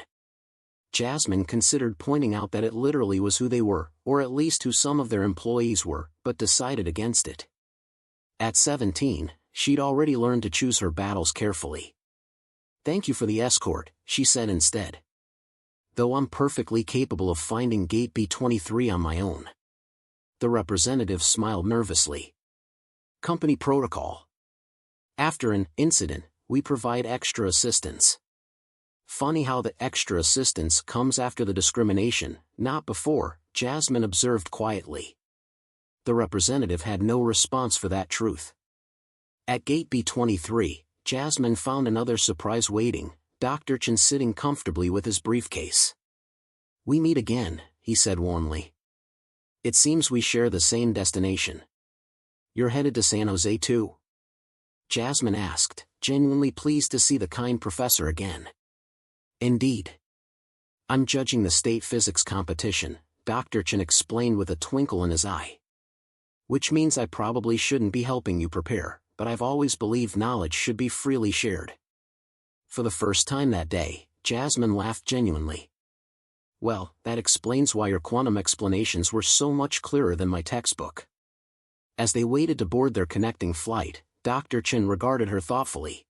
Jasmine considered pointing out that it literally was who they were, or at least who some of their employees were, but decided against it. At 17, she'd already learned to choose her battles carefully. "Thank you for the escort," she said instead. "Though I'm perfectly capable of finding gate B23 on my own." The representative smiled nervously. "Company protocol. After an incident, we provide extra assistance." Funny how the extra assistance comes after the discrimination, not before, Jasmine observed quietly. The representative had no response for that truth. At gate B23, Jasmine found another surprise waiting, Dr. Chen sitting comfortably with his briefcase. "We meet again," he said warmly. "It seems we share the same destination." "You're headed to San Jose too?" Jasmine asked, genuinely pleased to see the kind professor again. "Indeed. I'm judging the state physics competition," Dr. Chen explained with a twinkle in his eye. "Which means I probably shouldn't be helping you prepare, but I've always believed knowledge should be freely shared." For the first time that day, Jasmine laughed genuinely. "Well, that explains why your quantum explanations were so much clearer than my textbook." As they waited to board their connecting flight, Dr. Chen regarded her thoughtfully.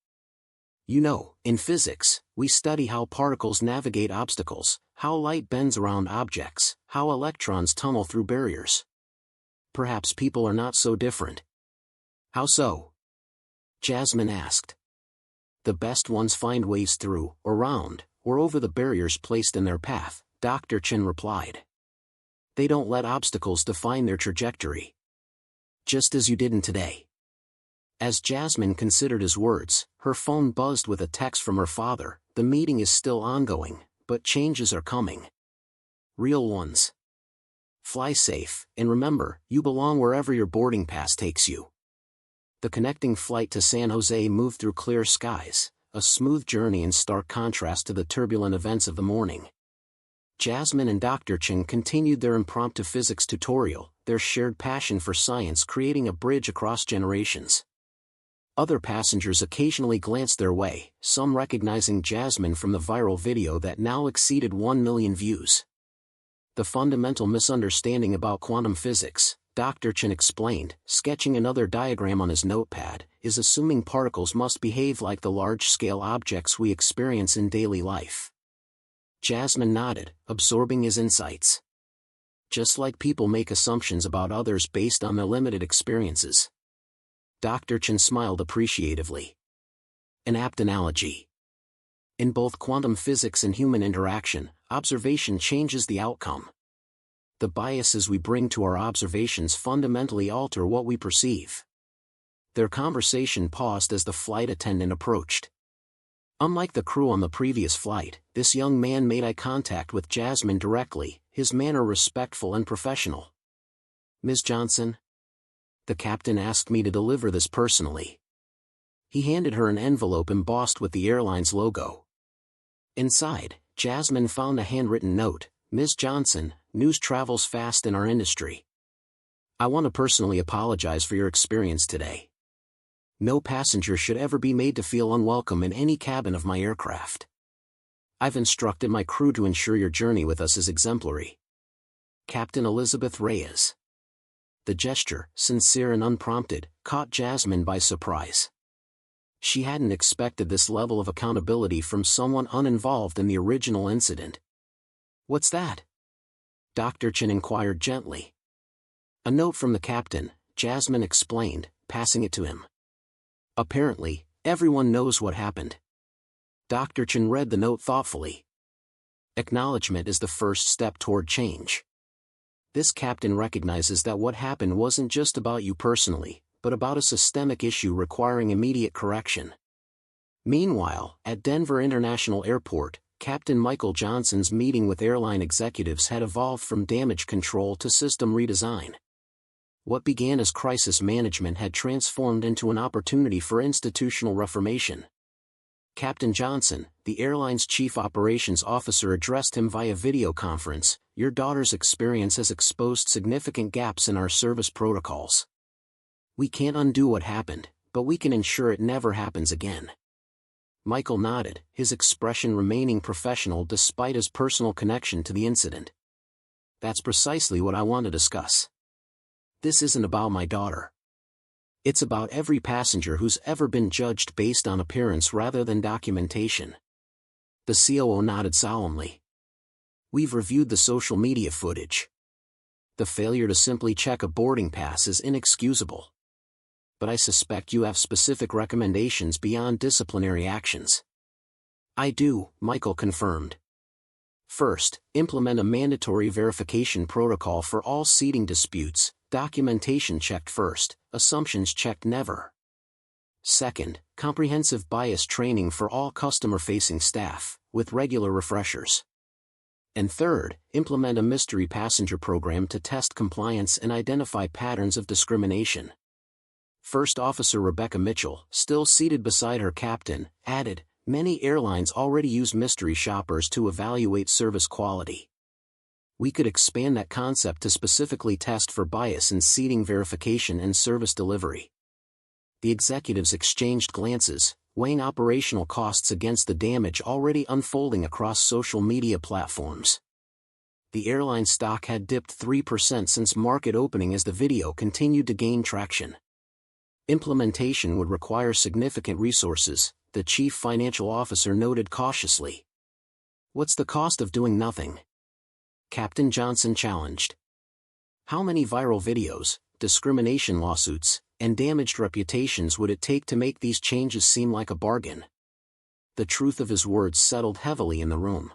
"You know, in physics, we study how particles navigate obstacles, how light bends around objects, how electrons tunnel through barriers. Perhaps people are not so different." "How so?" Jasmine asked. "The best ones find ways through, around, or over the barriers placed in their path," Dr. Chen replied. "They don't let obstacles define their trajectory. Just as you didn't today." As Jasmine considered his words, her phone buzzed with a text from her father. "The meeting is still ongoing, but changes are coming. Real ones. Fly safe, and remember, you belong wherever your boarding pass takes you." The connecting flight to San Jose moved through clear skies, a smooth journey in stark contrast to the turbulent events of the morning. Jasmine and Dr. Chen continued their impromptu physics tutorial, their shared passion for science creating a bridge across generations. Other passengers occasionally glanced their way, some recognizing Jasmine from the viral video that now exceeded 1 million views. "The fundamental misunderstanding about quantum physics," Dr. Chen explained, sketching another diagram on his notepad, "is assuming particles must behave like the large-scale objects we experience in daily life." Jasmine nodded, absorbing his insights. "Just like people make assumptions about others based on their limited experiences." Dr. Chen smiled appreciatively. "An apt analogy. In both quantum physics and human interaction, observation changes the outcome. The biases we bring to our observations fundamentally alter what we perceive." Their conversation paused as the flight attendant approached. Unlike the crew on the previous flight, this young man made eye contact with Jasmine directly, his manner respectful and professional. "Ms. Johnson? The captain asked me to deliver this personally." He handed her an envelope embossed with the airline's logo. Inside, Jasmine found a handwritten note. "Ms. Johnson, news travels fast in our industry. I want to personally apologize for your experience today. No passenger should ever be made to feel unwelcome in any cabin of my aircraft. I've instructed my crew to ensure your journey with us is exemplary. Captain Elizabeth Reyes. The gesture, sincere and unprompted, caught Jasmine by surprise. She hadn't expected this level of accountability from someone uninvolved in the original incident. "What's that?" Dr. Chen inquired gently. "A note from the captain," Jasmine explained, passing it to him. "Apparently, everyone knows what happened." Dr. Chen read the note thoughtfully. Acknowledgement is the first step toward change. This captain recognizes that what happened wasn't just about you personally, but about a systemic issue requiring immediate correction. Meanwhile, at Denver International Airport, Captain Michael Johnson's meeting with airline executives had evolved from damage control to system redesign. What began as crisis management had transformed into an opportunity for institutional reformation. Captain Johnson, the airline's chief operations officer, addressed him via video conference. "Your daughter's experience has exposed significant gaps in our service protocols. We can't undo what happened, but we can ensure it never happens again." Michael nodded, his expression remaining professional despite his personal connection to the incident. "That's precisely what I want to discuss. This isn't about my daughter. It's about every passenger who's ever been judged based on appearance rather than documentation." The COO nodded solemnly. "We've reviewed the social media footage. The failure to simply check a boarding pass is inexcusable. But I suspect you have specific recommendations beyond disciplinary actions." "I do," Michael confirmed. "First, implement a mandatory verification protocol for all seating disputes, documentation checked first, assumptions checked never. Second, comprehensive bias training for all customer-facing staff, with regular refreshers. And third, implement a mystery passenger program to test compliance and identify patterns of discrimination." First Officer Rebecca Mitchell, still seated beside her captain, added, "Many airlines already use mystery shoppers to evaluate service quality. We could expand that concept to specifically test for bias in seating verification and service delivery." The executives exchanged glances, weighing operational costs against the damage already unfolding across social media platforms. The airline stock had dipped 3% since market opening as the video continued to gain traction. Implementation would require significant resources, the chief financial officer noted cautiously. "What's the cost of doing nothing?" Captain Johnson challenged. "How many viral videos, discrimination lawsuits, and damaged reputations would it take to make these changes seem like a bargain?" The truth of his words settled heavily in the room.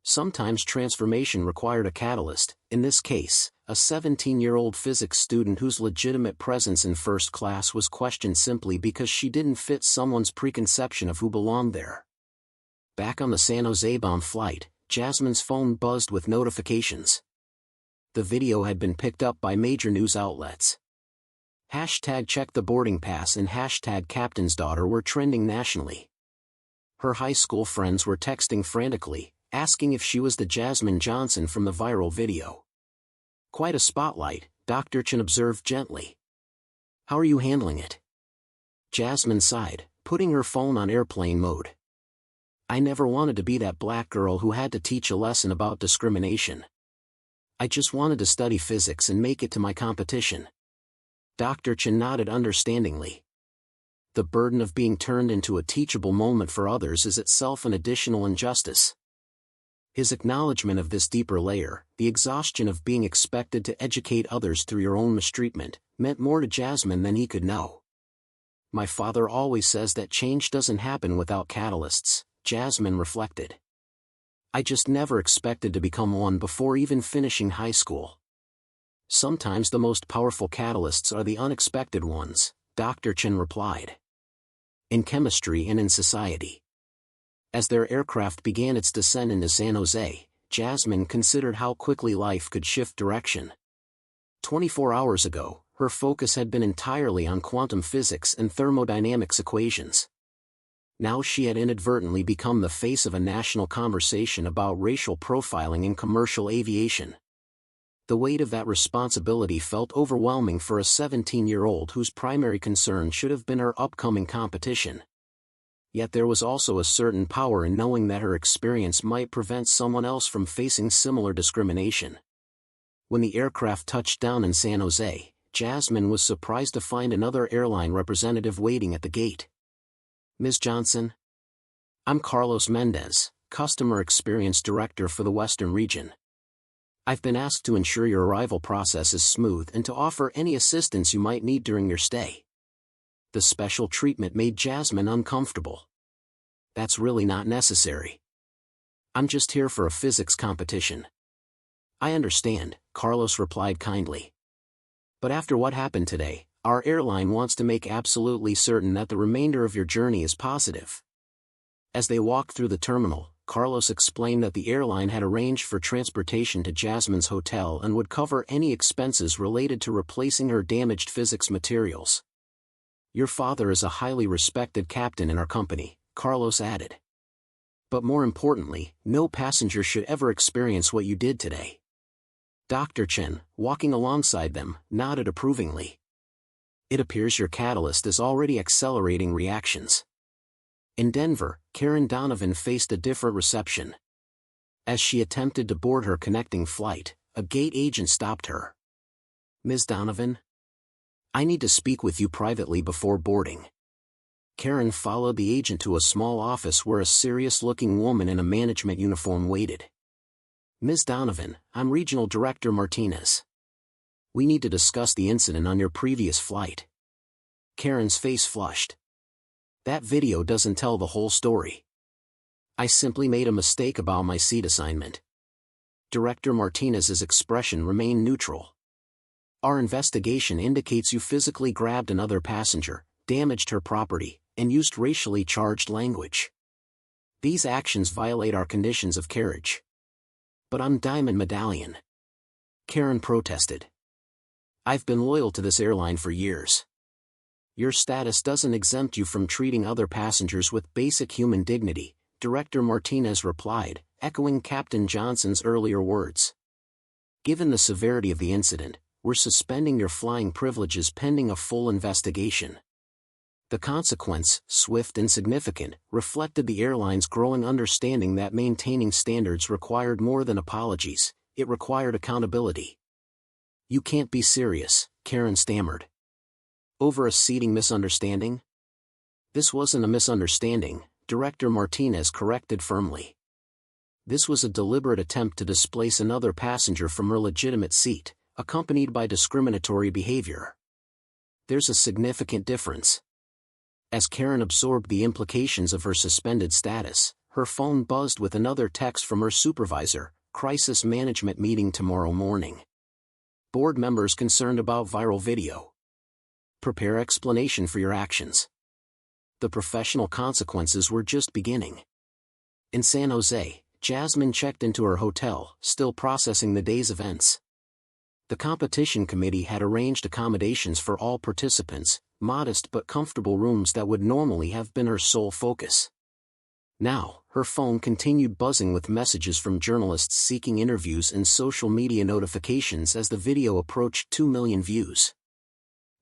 Sometimes transformation required a catalyst, in this case, a 17-year-old physics student whose legitimate presence in first class was questioned simply because she didn't fit someone's preconception of who belonged there. Back on the San Jose bound flight, Jasmine's phone buzzed with notifications. The video had been picked up by major news outlets. #check the boarding pass and #captain's daughter were trending nationally. Her high school friends were texting frantically, asking if she was the Jasmine Johnson from the viral video. "Quite a spotlight," Dr. Chen observed gently. "How are you handling it?" Jasmine sighed, putting her phone on airplane mode. "I never wanted to be that black girl who had to teach a lesson about discrimination. I just wanted to study physics and make it to my competition." Dr. Chen nodded understandingly. The burden of being turned into a teachable moment for others is itself an additional injustice. His acknowledgement of this deeper layer, the exhaustion of being expected to educate others through your own mistreatment, meant more to Jasmine than he could know. "My father always says that change doesn't happen without catalysts," Jasmine reflected. "I just never expected to become one before even finishing high school." "Sometimes the most powerful catalysts are the unexpected ones," Dr. Chen replied. "In chemistry and in society." As their aircraft began its descent into San Jose, Jasmine considered how quickly life could shift direction. 24 hours ago, her focus had been entirely on quantum physics and thermodynamics equations. Now she had inadvertently become the face of a national conversation about racial profiling in commercial aviation. The weight of that responsibility felt overwhelming for a 17-year-old whose primary concern should have been her upcoming competition. Yet there was also a certain power in knowing that her experience might prevent someone else from facing similar discrimination. When the aircraft touched down in San Jose, Jasmine was surprised to find another airline representative waiting at the gate. "Ms. Johnson? I'm Carlos Mendez, Customer Experience Director for the Western Region. I've been asked to ensure your arrival process is smooth and to offer any assistance you might need during your stay." The special treatment made Jasmine uncomfortable. "That's really not necessary. I'm just here for a physics competition." "I understand," Carlos replied kindly. "But after what happened today, our airline wants to make absolutely certain that the remainder of your journey is positive." As they walked through the terminal, Carlos explained that the airline had arranged for transportation to Jasmine's hotel and would cover any expenses related to replacing her damaged physics materials. "Your father is a highly respected captain in our company," Carlos added. "But more importantly, no passenger should ever experience what you did today." Dr. Chen, walking alongside them, nodded approvingly. "It appears your catalyst is already accelerating reactions." In Denver, Karen Donovan faced a different reception. As she attempted to board her connecting flight, a gate agent stopped her. "Ms. Donovan? I need to speak with you privately before boarding." Karen followed the agent to a small office where a serious-looking woman in a management uniform waited. "Ms. Donovan, I'm Regional Director Martinez. We need to discuss the incident on your previous flight." Karen's face flushed. "That video doesn't tell the whole story. I simply made a mistake about my seat assignment." Director Martinez's expression remained neutral. "Our investigation indicates you physically grabbed another passenger, damaged her property, and used racially charged language. These actions violate our conditions of carriage." "But I'm Diamond Medallion," Karen protested. "I've been loyal to this airline for years. Your status doesn't exempt you from treating other passengers with basic human dignity," Director Martinez replied, echoing Captain Johnson's earlier words. "Given the severity of the incident, we're suspending your flying privileges pending a full investigation." The consequence, swift and significant, reflected the airline's growing understanding that maintaining standards required more than apologies, it required accountability. "You can't be serious," Karen stammered. "Over a seating misunderstanding?" "This wasn't a misunderstanding," Director Martinez corrected firmly. "This was a deliberate attempt to displace another passenger from her legitimate seat, accompanied by discriminatory behavior. There's a significant difference." As Karen absorbed the implications of her suspended status, her phone buzzed with another text from her supervisor: "Crisis management meeting tomorrow morning. Board members concerned about viral video. Prepare explanation for your actions." The professional consequences were just beginning. In San Jose, Jasmine checked into her hotel, still processing the day's events. The competition committee had arranged accommodations for all participants, modest but comfortable rooms that would normally have been her sole focus. Now, her phone continued buzzing with messages from journalists seeking interviews and social media notifications as the video approached 2 million views.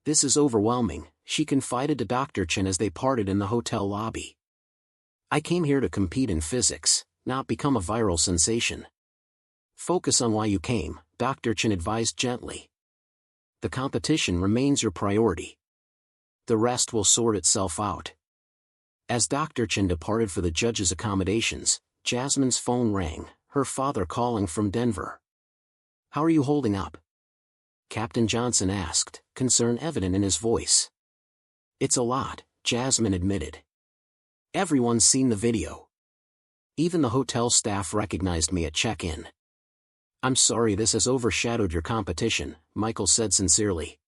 "This is overwhelming," she confided to Dr. Chen as they parted in the hotel lobby. "I came here to compete in physics, not become a viral sensation." "Focus on why you came," Dr. Chen advised gently. "The competition remains your priority. The rest will sort itself out." As Dr. Chen departed for the judges' accommodations, Jasmine's phone rang, her father calling from Denver. "How are you holding up?" Captain Johnson asked, concern evident in his voice. "It's a lot," Jasmine admitted. "Everyone's seen the video. Even the hotel staff recognized me at check-in." "I'm sorry this has overshadowed your competition," Michael said sincerely.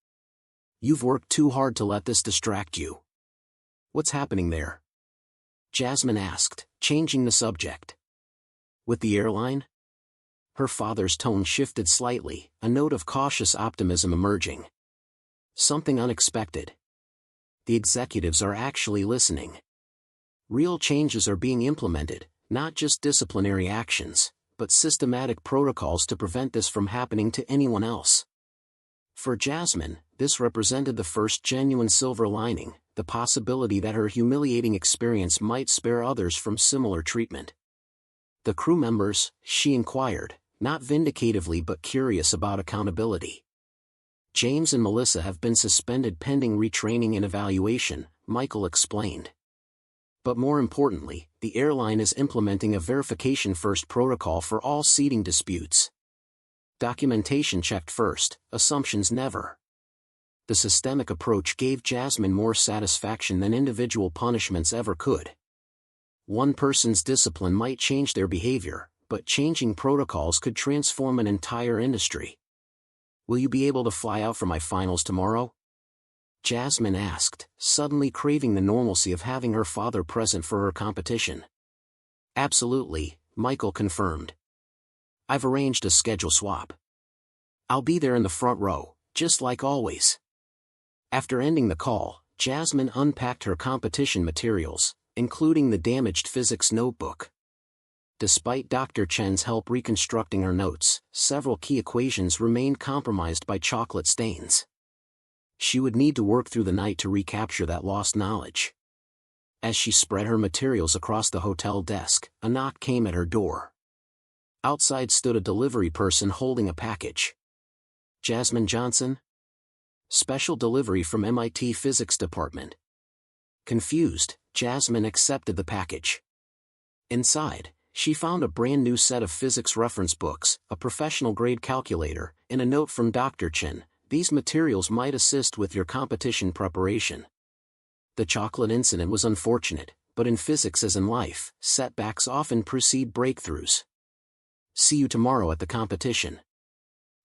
"You've worked too hard to let this distract you." "What's happening there?" Jasmine asked, changing the subject. "With the airline?" Her father's tone shifted slightly, a note of cautious optimism emerging. "Something unexpected. The executives are actually listening. Real changes are being implemented, not just disciplinary actions, but systematic protocols to prevent this from happening to anyone else." For Jasmine, this represented the first genuine silver lining, the possibility that her humiliating experience might spare others from similar treatment. The crew members, she inquired, not vindicatively but curious about accountability. James and Melissa have been suspended pending retraining and evaluation, Michael explained. But more importantly, the airline is implementing a verification-first protocol for all seating disputes. Documentation checked first, assumptions never. The systemic approach gave Jasmine more satisfaction than individual punishments ever could. One person's discipline might change their behavior, but changing protocols could transform an entire industry. "Will you be able to fly out for my finals tomorrow?" Jasmine asked, suddenly craving the normalcy of having her father present for her competition. "Absolutely," Michael confirmed. "I've arranged a schedule swap. I'll be there in the front row, just like always." After ending the call, Jasmine unpacked her competition materials, including the damaged physics notebook. Despite Dr. Chen's help reconstructing her notes, several key equations remained compromised by chocolate stains. She would need to work through the night to recapture that lost knowledge. As she spread her materials across the hotel desk, a knock came at her door. Outside stood a delivery person holding a package. "Jasmine Johnson?" "Special delivery from MIT Physics Department." Confused, Jasmine accepted the package. Inside, she found a brand new set of physics reference books, a professional-grade calculator, and a note from Dr. Chen. "These materials might assist with your competition preparation." The chocolate incident was unfortunate, but in physics as in life, setbacks often precede breakthroughs. "See you tomorrow at the competition."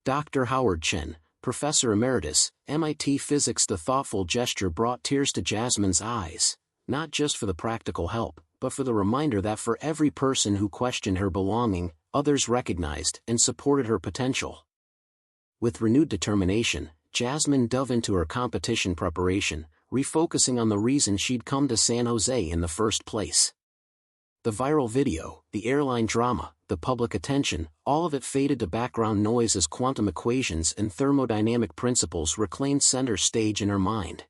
Dr. Howard Chen, Professor Emeritus, MIT Physics. The thoughtful gesture brought tears to Jasmine's eyes, not just for the practical help, but for the reminder that for every person who questioned her belonging, others recognized and supported her potential. With renewed determination, Jasmine dove into her competition preparation, refocusing on the reason she'd come to San Jose in the first place. The viral video, the airline drama, the public attention, all of it faded to background noise as quantum equations and thermodynamic principles reclaimed center stage in her mind.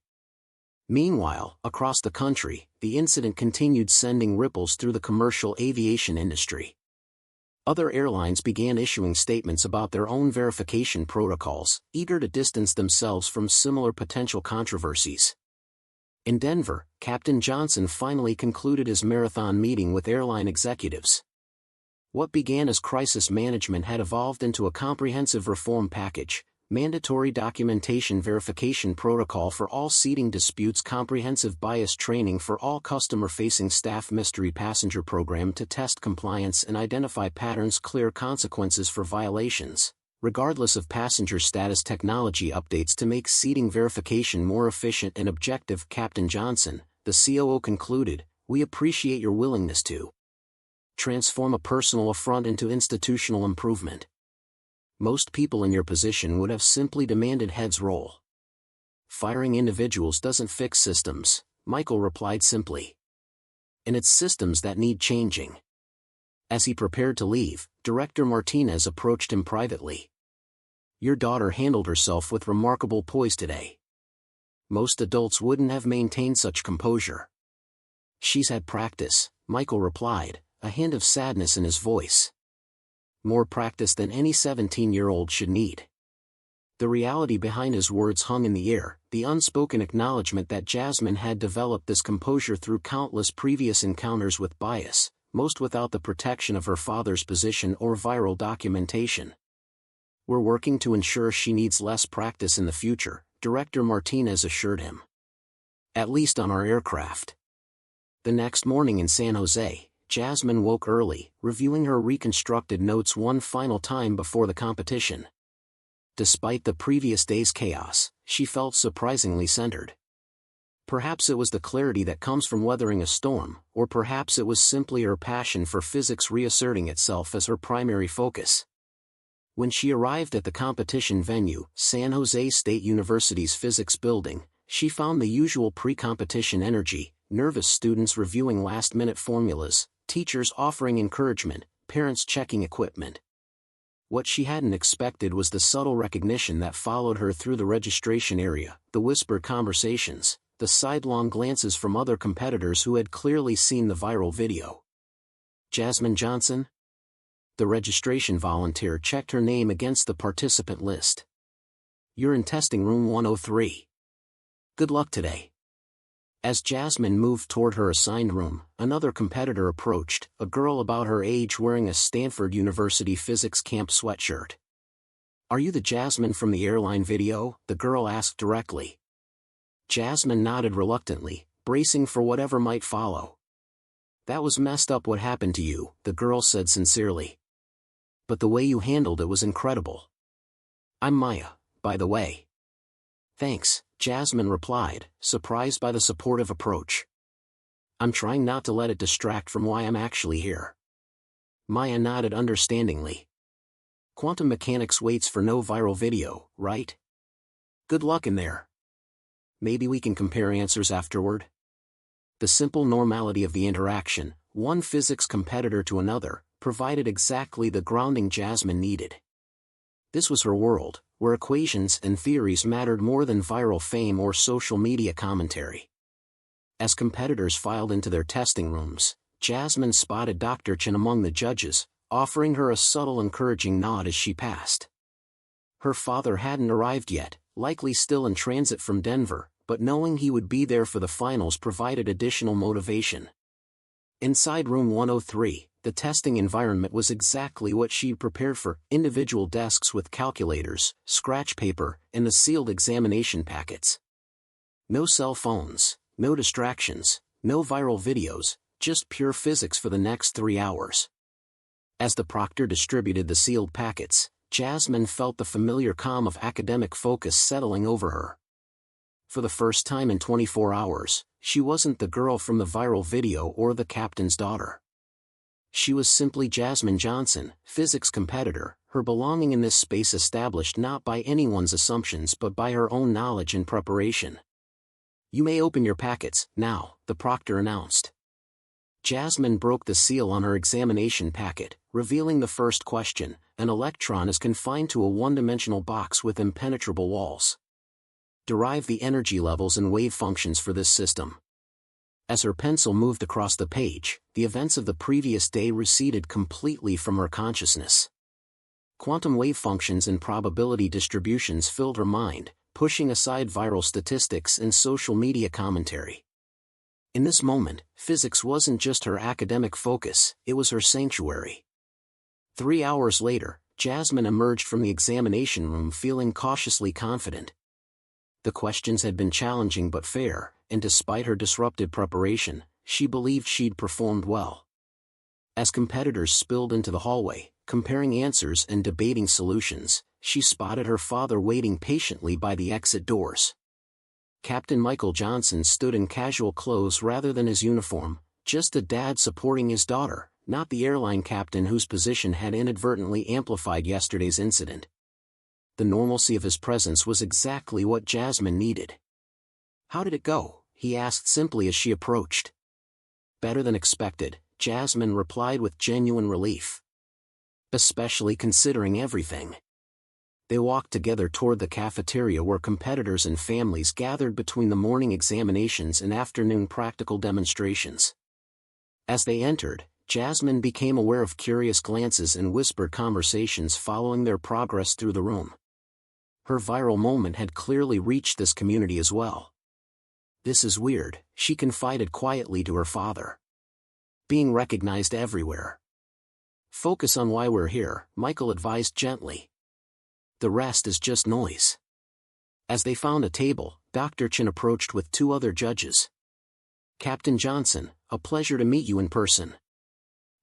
Meanwhile, across the country, the incident continued sending ripples through the commercial aviation industry. Other airlines began issuing statements about their own verification protocols, eager to distance themselves from similar potential controversies. In Denver, Captain Johnson finally concluded his marathon meeting with airline executives. What began as crisis management had evolved into a comprehensive reform package: mandatory documentation verification protocol for all seating disputes, comprehensive bias training for all customer-facing staff, mystery passenger program to test compliance and identify patterns, clear consequences for violations, regardless of passenger status, technology updates to make seating verification more efficient and objective. Captain Johnson, the COO, concluded, "We appreciate your willingness to transform a personal affront into institutional improvement. Most people in your position would have simply demanded heads roll. Firing individuals doesn't fix systems," Michael replied simply. "And it's systems that need changing." As he prepared to leave, Director Martinez approached him privately. "Your daughter handled herself with remarkable poise today. Most adults wouldn't have maintained such composure." "She's had practice," Michael replied, a hint of sadness in his voice. "More practice than any 17-year-old should need." The reality behind his words hung in the air, the unspoken acknowledgement that Jasmine had developed this composure through countless previous encounters with bias, most without the protection of her father's position or viral documentation. "We're working to ensure she needs less practice in the future," Director Martinez assured him. "At least on our aircraft." The next morning in San Jose, Jasmine woke early, reviewing her reconstructed notes one final time before the competition. Despite the previous day's chaos, she felt surprisingly centered. Perhaps it was the clarity that comes from weathering a storm, or perhaps it was simply her passion for physics reasserting itself as her primary focus. When she arrived at the competition venue, San Jose State University's physics building, she found the usual pre-competition energy: nervous students reviewing last-minute formulas, teachers offering encouragement, parents checking equipment. What she hadn't expected was the subtle recognition that followed her through the registration area, the whispered conversations, the sidelong glances from other competitors who had clearly seen the viral video. Jasmine Johnson? The registration volunteer checked her name against the participant list. You're in testing room 103. Good luck today. As Jasmine moved toward her assigned room, another competitor approached, a girl about her age wearing a Stanford University physics camp sweatshirt. Are you the Jasmine from the Airline video? The girl asked directly. Jasmine nodded reluctantly, bracing for whatever might follow. That was messed up what happened to you, the girl said sincerely. But the way you handled it was incredible. I'm Maya, by the way. Thanks, Jasmine replied, surprised by the supportive approach. I'm trying not to let it distract from why I'm actually here. Maya nodded understandingly. Quantum mechanics waits for no viral video, right? Good luck in there. Maybe we can compare answers afterward? The simple normality of the interaction, one physics competitor to another, provided exactly the grounding Jasmine needed. This was her world, where equations and theories mattered more than viral fame or social media commentary. As competitors filed into their testing rooms, Jasmine spotted Dr. Chen among the judges, offering her a subtle encouraging nod as she passed. Her father hadn't arrived yet, likely still in transit from Denver, but knowing he would be there for the finals provided additional motivation. Inside room 103, the testing environment was exactly what she'd prepared for: individual desks with calculators, scratch paper, and the sealed examination packets. No cell phones, no distractions, no viral videos, just pure physics for the next 3 hours. As the proctor distributed the sealed packets, Jasmine felt the familiar calm of academic focus settling over her. For the first time in 24 hours, she wasn't the girl from the viral video or the captain's daughter. She was simply Jasmine Johnson, physics competitor, her belonging in this space established not by anyone's assumptions but by her own knowledge and preparation. You may open your packets, now, the proctor announced. Jasmine broke the seal on her examination packet, revealing the first question: an electron is confined to a one-dimensional box with impenetrable walls. Derive the energy levels and wave functions for this system. As her pencil moved across the page, the events of the previous day receded completely from her consciousness. Quantum wave functions and probability distributions filled her mind, pushing aside viral statistics and social media commentary. In this moment, physics wasn't just her academic focus, it was her sanctuary. 3 hours later, Jasmine emerged from the examination room feeling cautiously confident. The questions had been challenging but fair, and despite her disrupted preparation, she believed she'd performed well. As competitors spilled into the hallway, comparing answers and debating solutions, she spotted her father waiting patiently by the exit doors. Captain Michael Johnson stood in casual clothes rather than his uniform, just a dad supporting his daughter, not the airline captain whose position had inadvertently amplified yesterday's incident. The normalcy of his presence was exactly what Jasmine needed. How did it go? He asked simply as she approached. Better than expected, Jasmine replied with genuine relief. Especially considering everything. They walked together toward the cafeteria where competitors and families gathered between the morning examinations and afternoon practical demonstrations. As they entered, Jasmine became aware of curious glances and whispered conversations following their progress through the room. Her viral moment had clearly reached this community as well. This is weird, she confided quietly to her father. Being recognized everywhere. Focus on why we're here, Michael advised gently. The rest is just noise. As they found a table, Dr. Chen approached with 2 other judges. Captain Johnson, a pleasure to meet you in person.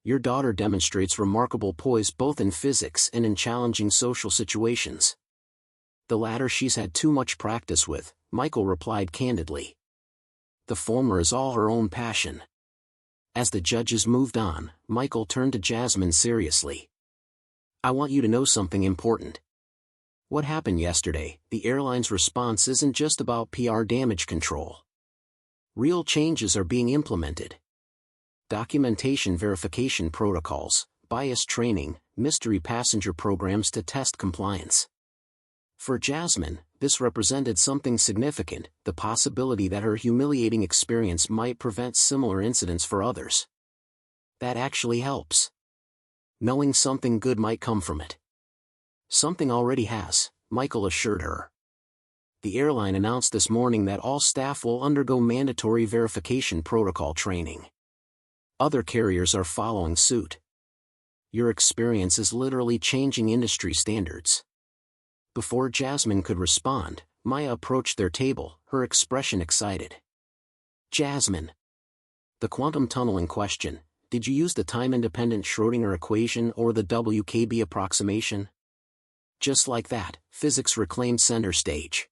Your daughter demonstrates remarkable poise both in physics and in challenging social situations. The latter she's had too much practice with, Michael replied candidly. The former is all her own passion. As the judges moved on, Michael turned to Jasmine seriously. I want you to know something important. What happened yesterday, the airline's response isn't just about PR damage control. Real changes are being implemented. Documentation verification protocols, bias training, mystery passenger programs to test compliance. For Jasmine, this represented something significant, the possibility that her humiliating experience might prevent similar incidents for others. That actually helps. Knowing something good might come from it. Something already has, Michael assured her. The airline announced this morning that all staff will undergo mandatory verification protocol training. Other carriers are following suit. Your experience is literally changing industry standards. Before Jasmine could respond, Maya approached their table, her expression excited. Jasmine. The quantum tunnel in question, did you use the time-independent Schrödinger equation or the WKB approximation? Just like that, physics reclaimed center stage.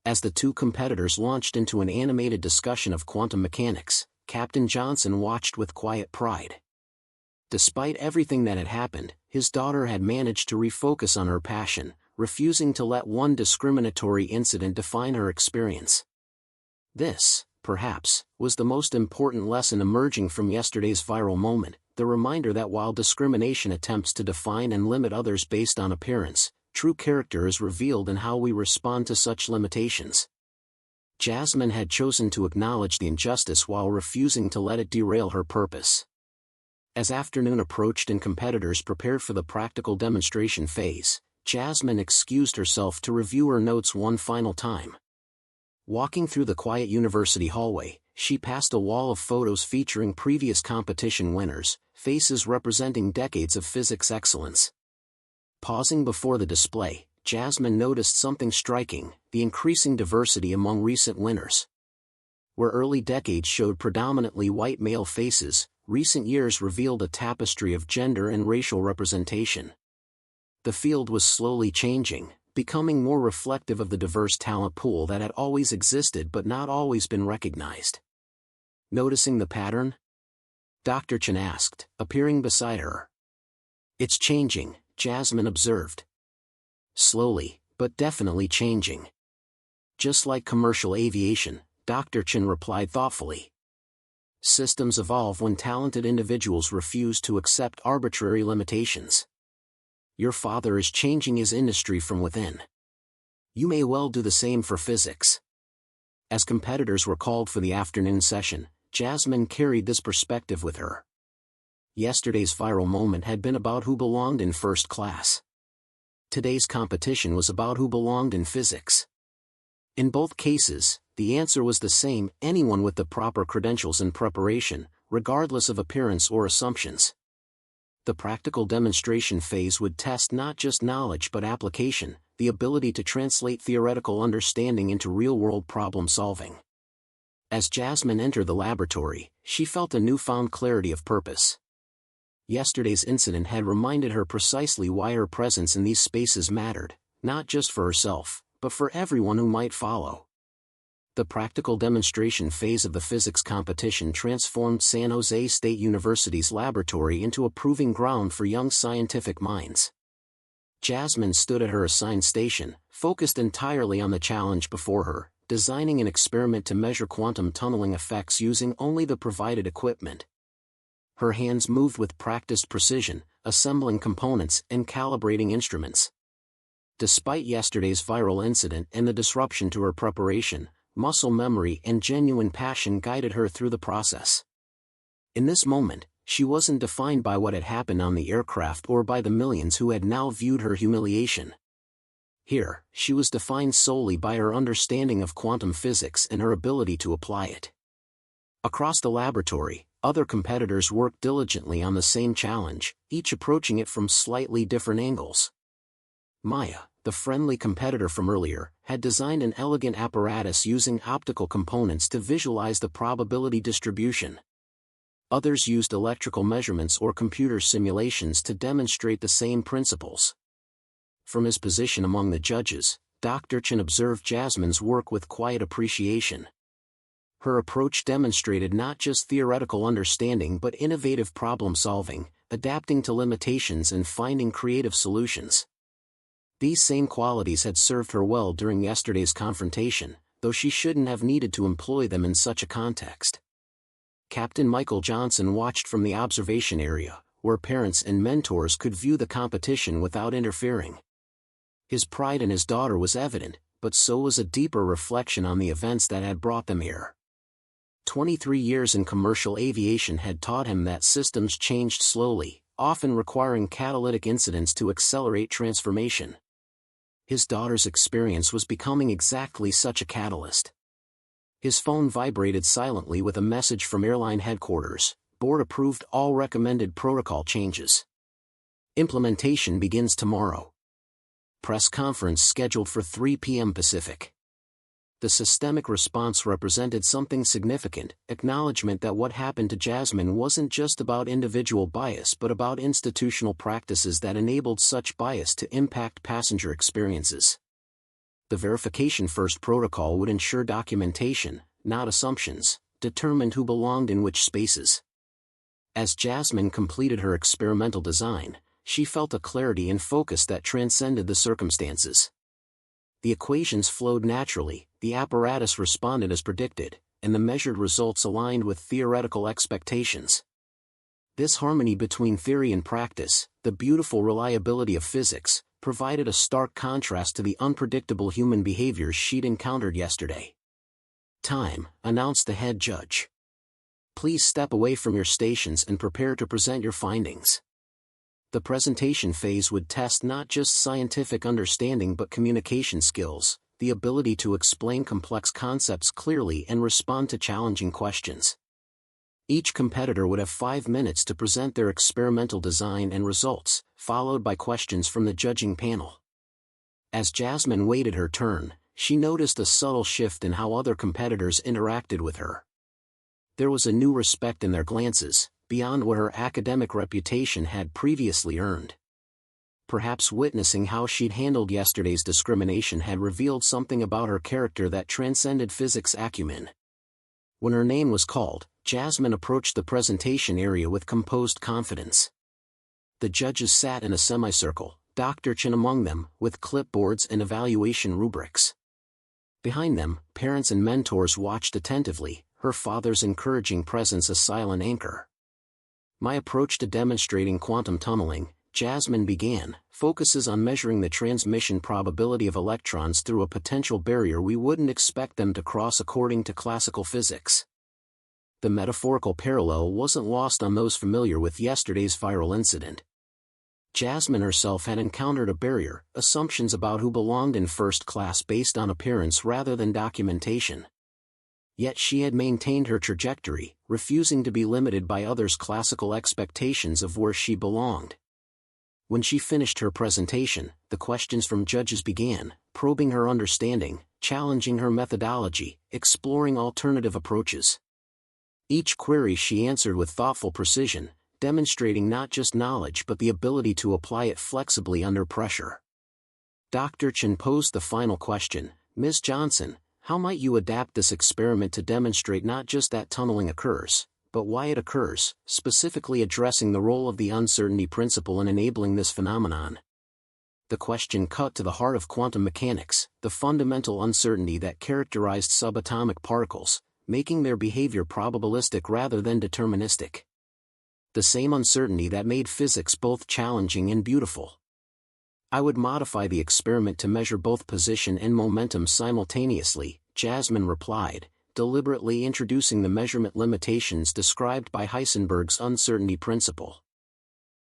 As the two competitors launched into an animated discussion of quantum mechanics, Captain Johnson watched with quiet pride. Despite everything that had happened, his daughter had managed to refocus on her passion, refusing to let one discriminatory incident define her experience. This, perhaps, was the most important lesson emerging from yesterday's viral moment, the reminder that while discrimination attempts to define and limit others based on appearance, true character is revealed in how we respond to such limitations. Jasmine had chosen to acknowledge the injustice while refusing to let it derail her purpose. As afternoon approached and competitors prepared for the practical demonstration phase, Jasmine excused herself to review her notes one final time. Walking through the quiet university hallway, she passed a wall of photos featuring previous competition winners, faces representing decades of physics excellence. Pausing before the display, Jasmine noticed something striking, the increasing diversity among recent winners. Where early decades showed predominantly white male faces, recent years revealed a tapestry of gender and racial representation. The field was slowly changing, becoming more reflective of the diverse talent pool that had always existed but not always been recognized. Noticing the pattern? Dr. Chen asked, appearing beside her. It's changing, Jasmine observed. Slowly, but definitely changing. Just like commercial aviation, Dr. Chen replied thoughtfully. Systems evolve when talented individuals refuse to accept arbitrary limitations. Your father is changing his industry from within. You may well do the same for physics. As competitors were called for the afternoon session, Jasmine carried this perspective with her. Yesterday's viral moment had been about who belonged in first class. Today's competition was about who belonged in physics. In both cases, the answer was the same: anyone with the proper credentials and preparation, regardless of appearance or assumptions. The practical demonstration phase would test not just knowledge but application, the ability to translate theoretical understanding into real-world problem-solving. As Jasmine entered the laboratory, she felt a newfound clarity of purpose. Yesterday's incident had reminded her precisely why her presence in these spaces mattered, not just for herself, but for everyone who might follow. The practical demonstration phase of the physics competition transformed San Jose State University's laboratory into a proving ground for young scientific minds. Jasmine stood at her assigned station, focused entirely on the challenge before her, designing an experiment to measure quantum tunneling effects using only the provided equipment. Her hands moved with practiced precision, assembling components and calibrating instruments. Despite yesterday's viral incident and the disruption to her preparation, muscle memory and genuine passion guided her through the process. In this moment, she wasn't defined by what had happened on the aircraft or by the millions who had now viewed her humiliation. Here, she was defined solely by her understanding of quantum physics and her ability to apply it. Across the laboratory, other competitors worked diligently on the same challenge, each approaching it from slightly different angles. Maya, the friendly competitor from earlier, had designed an elegant apparatus using optical components to visualize the probability distribution. Others used electrical measurements or computer simulations to demonstrate the same principles. From his position among the judges, Dr. Chen observed Jasmine's work with quiet appreciation. Her approach demonstrated not just theoretical understanding but innovative problem-solving, adapting to limitations and finding creative solutions. These same qualities had served her well during yesterday's confrontation, though she shouldn't have needed to employ them in such a context. Captain Michael Johnson watched from the observation area, where parents and mentors could view the competition without interfering. His pride in his daughter was evident, but so was a deeper reflection on the events that had brought them here. 23 years in commercial aviation had taught him that systems changed slowly, often requiring catalytic incidents to accelerate transformation. His daughter's experience was becoming exactly such a catalyst. His phone vibrated silently with a message from airline headquarters. Board approved all recommended protocol changes. Implementation begins tomorrow. Press conference scheduled for 3 p.m. Pacific. The systemic response represented something significant, acknowledgement that what happened to Jasmine wasn't just about individual bias but about institutional practices that enabled such bias to impact passenger experiences. The verification first protocol would ensure documentation, not assumptions, determined who belonged in which spaces. As Jasmine completed her experimental design, she felt a clarity and focus that transcended the circumstances. The equations flowed naturally, the apparatus responded as predicted, and the measured results aligned with theoretical expectations. This harmony between theory and practice, the beautiful reliability of physics, provided a stark contrast to the unpredictable human behaviors she'd encountered yesterday. "Time," announced the head judge. "Please step away from your stations and prepare to present your findings." The presentation phase would test not just scientific understanding but communication skills, the ability to explain complex concepts clearly and respond to challenging questions. Each competitor would have 5 minutes to present their experimental design and results, followed by questions from the judging panel. As Jasmine waited her turn, she noticed a subtle shift in how other competitors interacted with her. There was a new respect in their glances, beyond what her academic reputation had previously earned. Perhaps witnessing how she'd handled yesterday's discrimination had revealed something about her character that transcended physics acumen. When her name was called, Jasmine approached the presentation area with composed confidence. The judges sat in a semicircle, Dr. Chen among them, with clipboards and evaluation rubrics. Behind them, parents and mentors watched attentively, her father's encouraging presence a silent anchor. "My approach to demonstrating quantum tunneling," Jasmine began, "focuses on measuring the transmission probability of electrons through a potential barrier we wouldn't expect them to cross according to classical physics." The metaphorical parallel wasn't lost on those familiar with yesterday's viral incident. Jasmine herself had encountered a barrier, assumptions about who belonged in first class based on appearance rather than documentation. Yet she had maintained her trajectory, refusing to be limited by others' classical expectations of where she belonged. When she finished her presentation, the questions from judges began, probing her understanding, challenging her methodology, exploring alternative approaches. Each query she answered with thoughtful precision, demonstrating not just knowledge but the ability to apply it flexibly under pressure. Dr. Chen posed the final question, "Ms. Johnson, how might you adapt this experiment to demonstrate not just that tunneling occurs, but why it occurs, specifically addressing the role of the uncertainty principle in enabling this phenomenon?" The question cut to the heart of quantum mechanics, the fundamental uncertainty that characterized subatomic particles, making their behavior probabilistic rather than deterministic. The same uncertainty that made physics both challenging and beautiful. "I would modify the experiment to measure both position and momentum simultaneously," Jasmine replied, deliberately introducing the measurement limitations described by Heisenberg's uncertainty principle.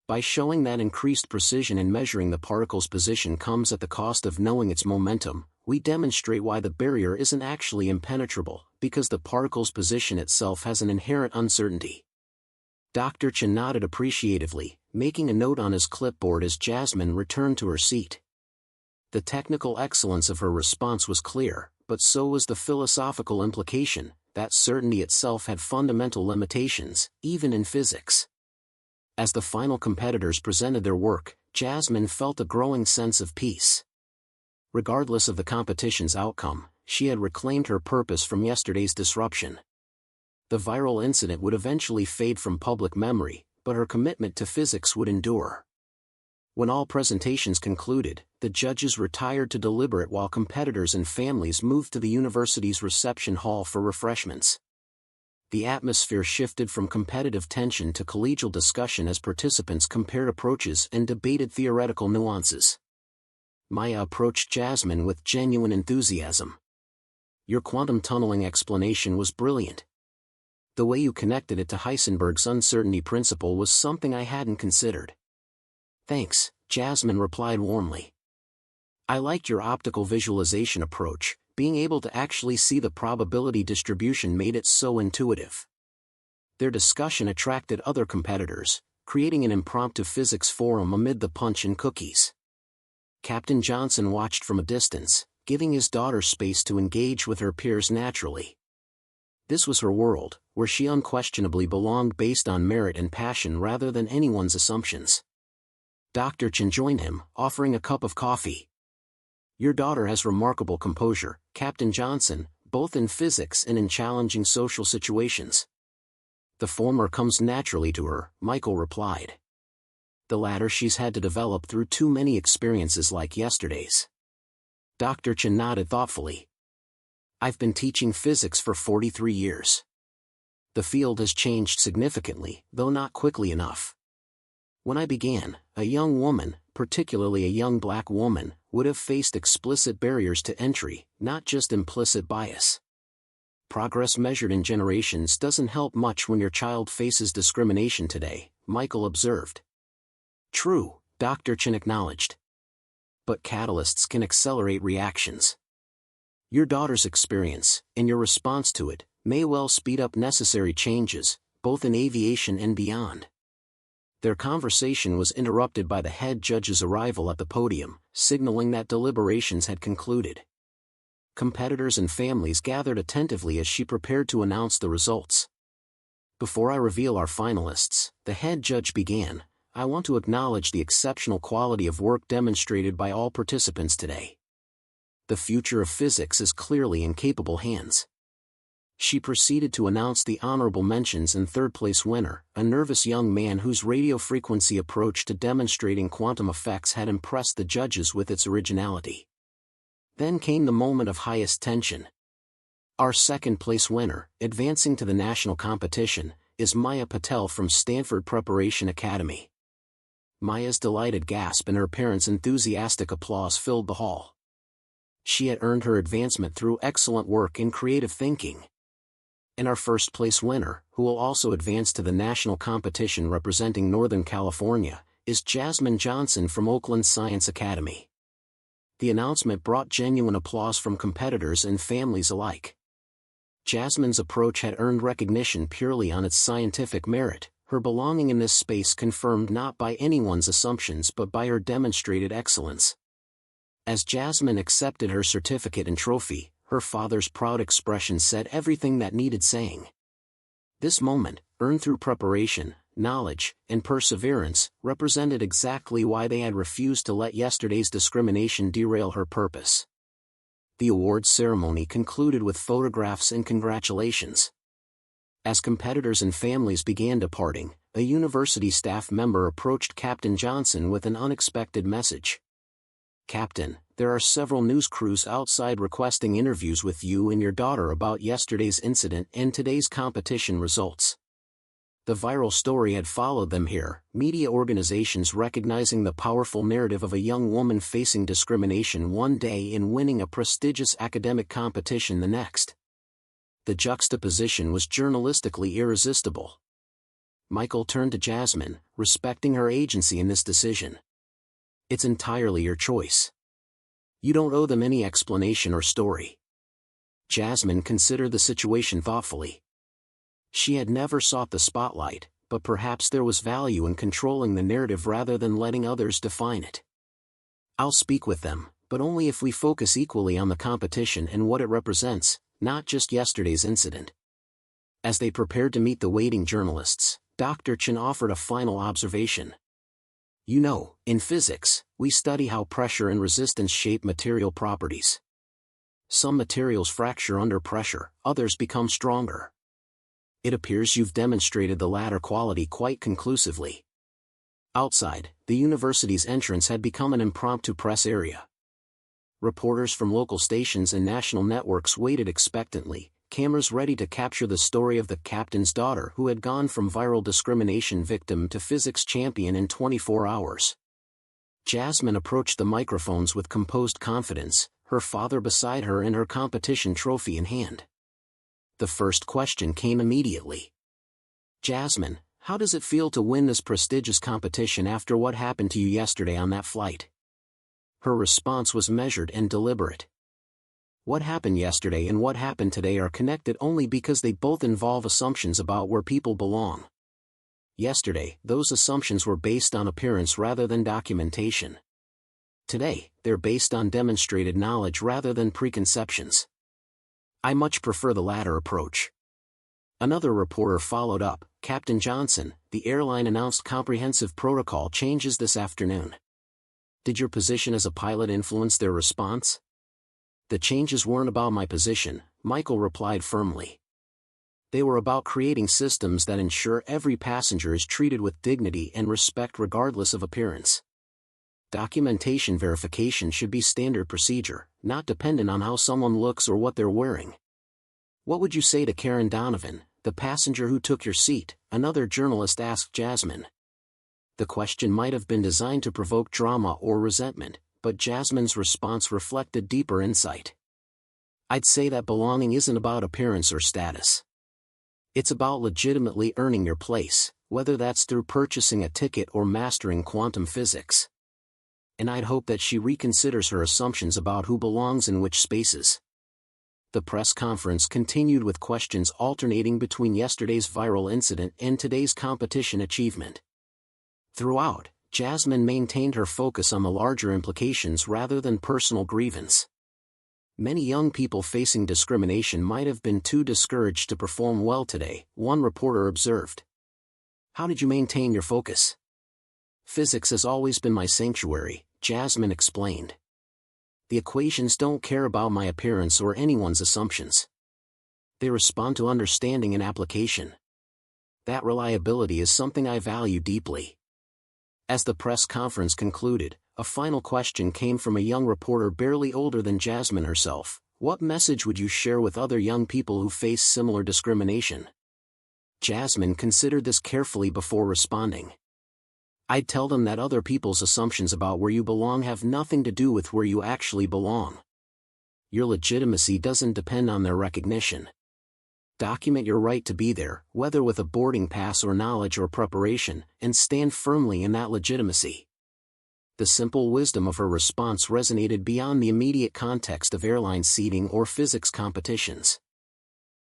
"By showing that increased precision in measuring the particle's position comes at the cost of knowing its momentum, we demonstrate why the barrier isn't actually impenetrable, because the particle's position itself has an inherent uncertainty." Dr. Chen nodded appreciatively, making a note on his clipboard as Jasmine returned to her seat. The technical excellence of her response was clear, but so was the philosophical implication, that certainty itself had fundamental limitations, even in physics. As the final competitors presented their work, Jasmine felt a growing sense of peace. Regardless of the competition's outcome, she had reclaimed her purpose from yesterday's disruption. The viral incident would eventually fade from public memory, but her commitment to physics would endure. When all presentations concluded, the judges retired to deliberate while competitors and families moved to the university's reception hall for refreshments. The atmosphere shifted from competitive tension to collegial discussion as participants compared approaches and debated theoretical nuances. Maya approached Jasmine with genuine enthusiasm. "Your quantum tunneling explanation was brilliant. The way you connected it to Heisenberg's uncertainty principle was something I hadn't considered." "Thanks," Jasmine replied warmly. "I liked your optical visualization approach. Being able to actually see the probability distribution made it so intuitive." Their discussion attracted other competitors, creating an impromptu physics forum amid the punch and cookies. Captain Johnson watched from a distance, giving his daughter space to engage with her peers naturally. This was her world, where she unquestionably belonged based on merit and passion rather than anyone's assumptions. Dr. Chen joined him, offering a cup of coffee. "Your daughter has remarkable composure, Captain Johnson, both in physics and in challenging social situations." "The former comes naturally to her," Michael replied. "The latter she's had to develop through too many experiences like yesterday's." Dr. Chen nodded thoughtfully. "I've been teaching physics for 43 years. The field has changed significantly, though not quickly enough. When I began, a young woman, particularly a young black woman, would have faced explicit barriers to entry, not just implicit bias. Progress measured in generations doesn't help much when your child faces discrimination today," Michael observed. "True," Dr. Chen acknowledged. "But catalysts can accelerate reactions. Your daughter's experience, and your response to it, may well speed up necessary changes, both in aviation and beyond." Their conversation was interrupted by the head judge's arrival at the podium, signaling that deliberations had concluded. Competitors and families gathered attentively as she prepared to announce the results. "Before I reveal our finalists," the head judge began, "I want to acknowledge the exceptional quality of work demonstrated by all participants today. The future of physics is clearly in capable hands." She proceeded to announce the honorable mentions and third-place winner, a nervous young man whose radio frequency approach to demonstrating quantum effects had impressed the judges with its originality. Then came the moment of highest tension. "Our second-place winner, advancing to the national competition, is Maya Patel from Stanford Preparation Academy." Maya's delighted gasp and her parents' enthusiastic applause filled the hall. She had earned her advancement through excellent work in creative thinking. "And our first-place winner, who will also advance to the national competition representing Northern California, is Jasmine Johnson from Oakland Science Academy." The announcement brought genuine applause from competitors and families alike. Jasmine's approach had earned recognition purely on its scientific merit, her belonging in this space confirmed not by anyone's assumptions but by her demonstrated excellence. As Jasmine accepted her certificate and trophy, her father's proud expression said everything that needed saying. This moment, earned through preparation, knowledge, and perseverance, represented exactly why they had refused to let yesterday's discrimination derail her purpose. The awards ceremony concluded with photographs and congratulations. As competitors and families began departing, a university staff member approached Captain Johnson with an unexpected message. "Captain, there are several news crews outside requesting interviews with you and your daughter about yesterday's incident and today's competition results." The viral story had followed them here, media organizations recognizing the powerful narrative of a young woman facing discrimination one day and winning a prestigious academic competition the next. The juxtaposition was journalistically irresistible. Michael turned to Jasmine, respecting her agency in this decision. "It's entirely your choice. You don't owe them any explanation or story." Jasmine considered the situation thoughtfully. She had never sought the spotlight, but perhaps there was value in controlling the narrative rather than letting others define it. "I'll speak with them, but only if we focus equally on the competition and what it represents, not just yesterday's incident." As they prepared to meet the waiting journalists, Dr. Chen offered a final observation. "You know, in physics, we study how pressure and resistance shape material properties. Some materials fracture under pressure, others become stronger. It appears you've demonstrated the latter quality quite conclusively." Outside, the university's entrance had become an impromptu press area. Reporters from local stations and national networks waited expectantly, cameras ready to capture the story of the captain's daughter who had gone from viral discrimination victim to physics champion in 24 hours. Jasmine approached the microphones with composed confidence, her father beside her and her competition trophy in hand. The first question came immediately. "Jasmine, how does it feel to win this prestigious competition after what happened to you yesterday on that flight?" Her response was measured and deliberate. What happened yesterday and what happened today are connected only because they both involve assumptions about where people belong. Yesterday, those assumptions were based on appearance rather than documentation. Today, they're based on demonstrated knowledge rather than preconceptions. I much prefer the latter approach. Another reporter followed up. "Captain Johnson, the airline announced comprehensive protocol changes this afternoon. Did your position as a pilot influence their response?" "The changes weren't about my position," Michael replied firmly. "They were about creating systems that ensure every passenger is treated with dignity and respect regardless of appearance. Documentation verification should be standard procedure, not dependent on how someone looks or what they're wearing." "What would you say to Karen Donovan, the passenger who took your seat?" another journalist asked Jasmine. The question might have been designed to provoke drama or resentment, but Jasmine's response reflected deeper insight. "I'd say that belonging isn't about appearance or status. It's about legitimately earning your place, whether that's through purchasing a ticket or mastering quantum physics." And I'd hope that she reconsiders her assumptions about who belongs in which spaces. The press conference continued with questions alternating between yesterday's viral incident and today's competition achievement. Throughout, Jasmine maintained her focus on the larger implications rather than personal grievance. "Many young people facing discrimination might have been too discouraged to perform well today," one reporter observed. "How did you maintain your focus?" "Physics has always been my sanctuary," Jasmine explained. "The equations don't care about my appearance or anyone's assumptions. They respond to understanding and application. That reliability is something I value deeply." As the press conference concluded, a final question came from a young reporter barely older than Jasmine herself. "What message would you share with other young people who face similar discrimination?" Jasmine considered this carefully before responding. "I'd tell them that other people's assumptions about where you belong have nothing to do with where you actually belong. Your legitimacy doesn't depend on their recognition. Document your right to be there, whether with a boarding pass or knowledge or preparation, and stand firmly in that legitimacy." The simple wisdom of her response resonated beyond the immediate context of airline seating or physics competitions.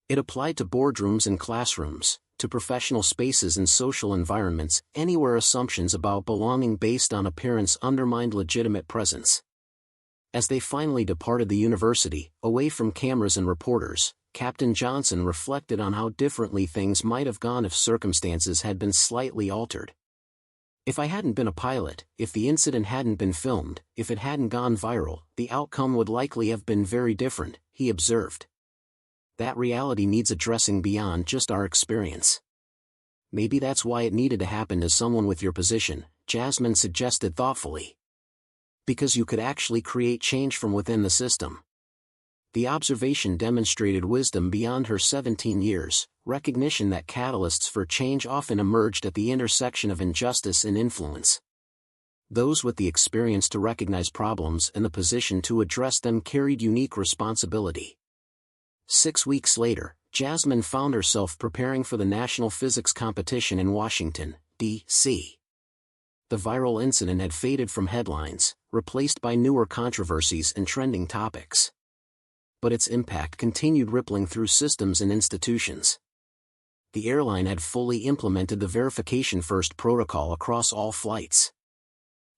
It applied to boardrooms and classrooms, to professional spaces and social environments, anywhere assumptions about belonging based on appearance undermined legitimate presence. As they finally departed the university, away from cameras and reporters, Captain Johnson reflected on how differently things might have gone if circumstances had been slightly altered. "If I hadn't been a pilot, if the incident hadn't been filmed, if it hadn't gone viral, the outcome would likely have been very different," he observed. That reality needs addressing beyond just our experience. "Maybe that's why it needed to happen to someone with your position," Jasmine suggested thoughtfully. "Because you could actually create change from within the system." The observation demonstrated wisdom beyond her 17 years, recognition that catalysts for change often emerged at the intersection of injustice and influence. Those with the experience to recognize problems and the position to address them carried unique responsibility. 6 weeks later, Jasmine found herself preparing for the National Physics Competition in Washington, D.C. The viral incident had faded from headlines, replaced by newer controversies and trending topics. But its impact continued rippling through systems and institutions. The airline had fully implemented the verification-first protocol across all flights.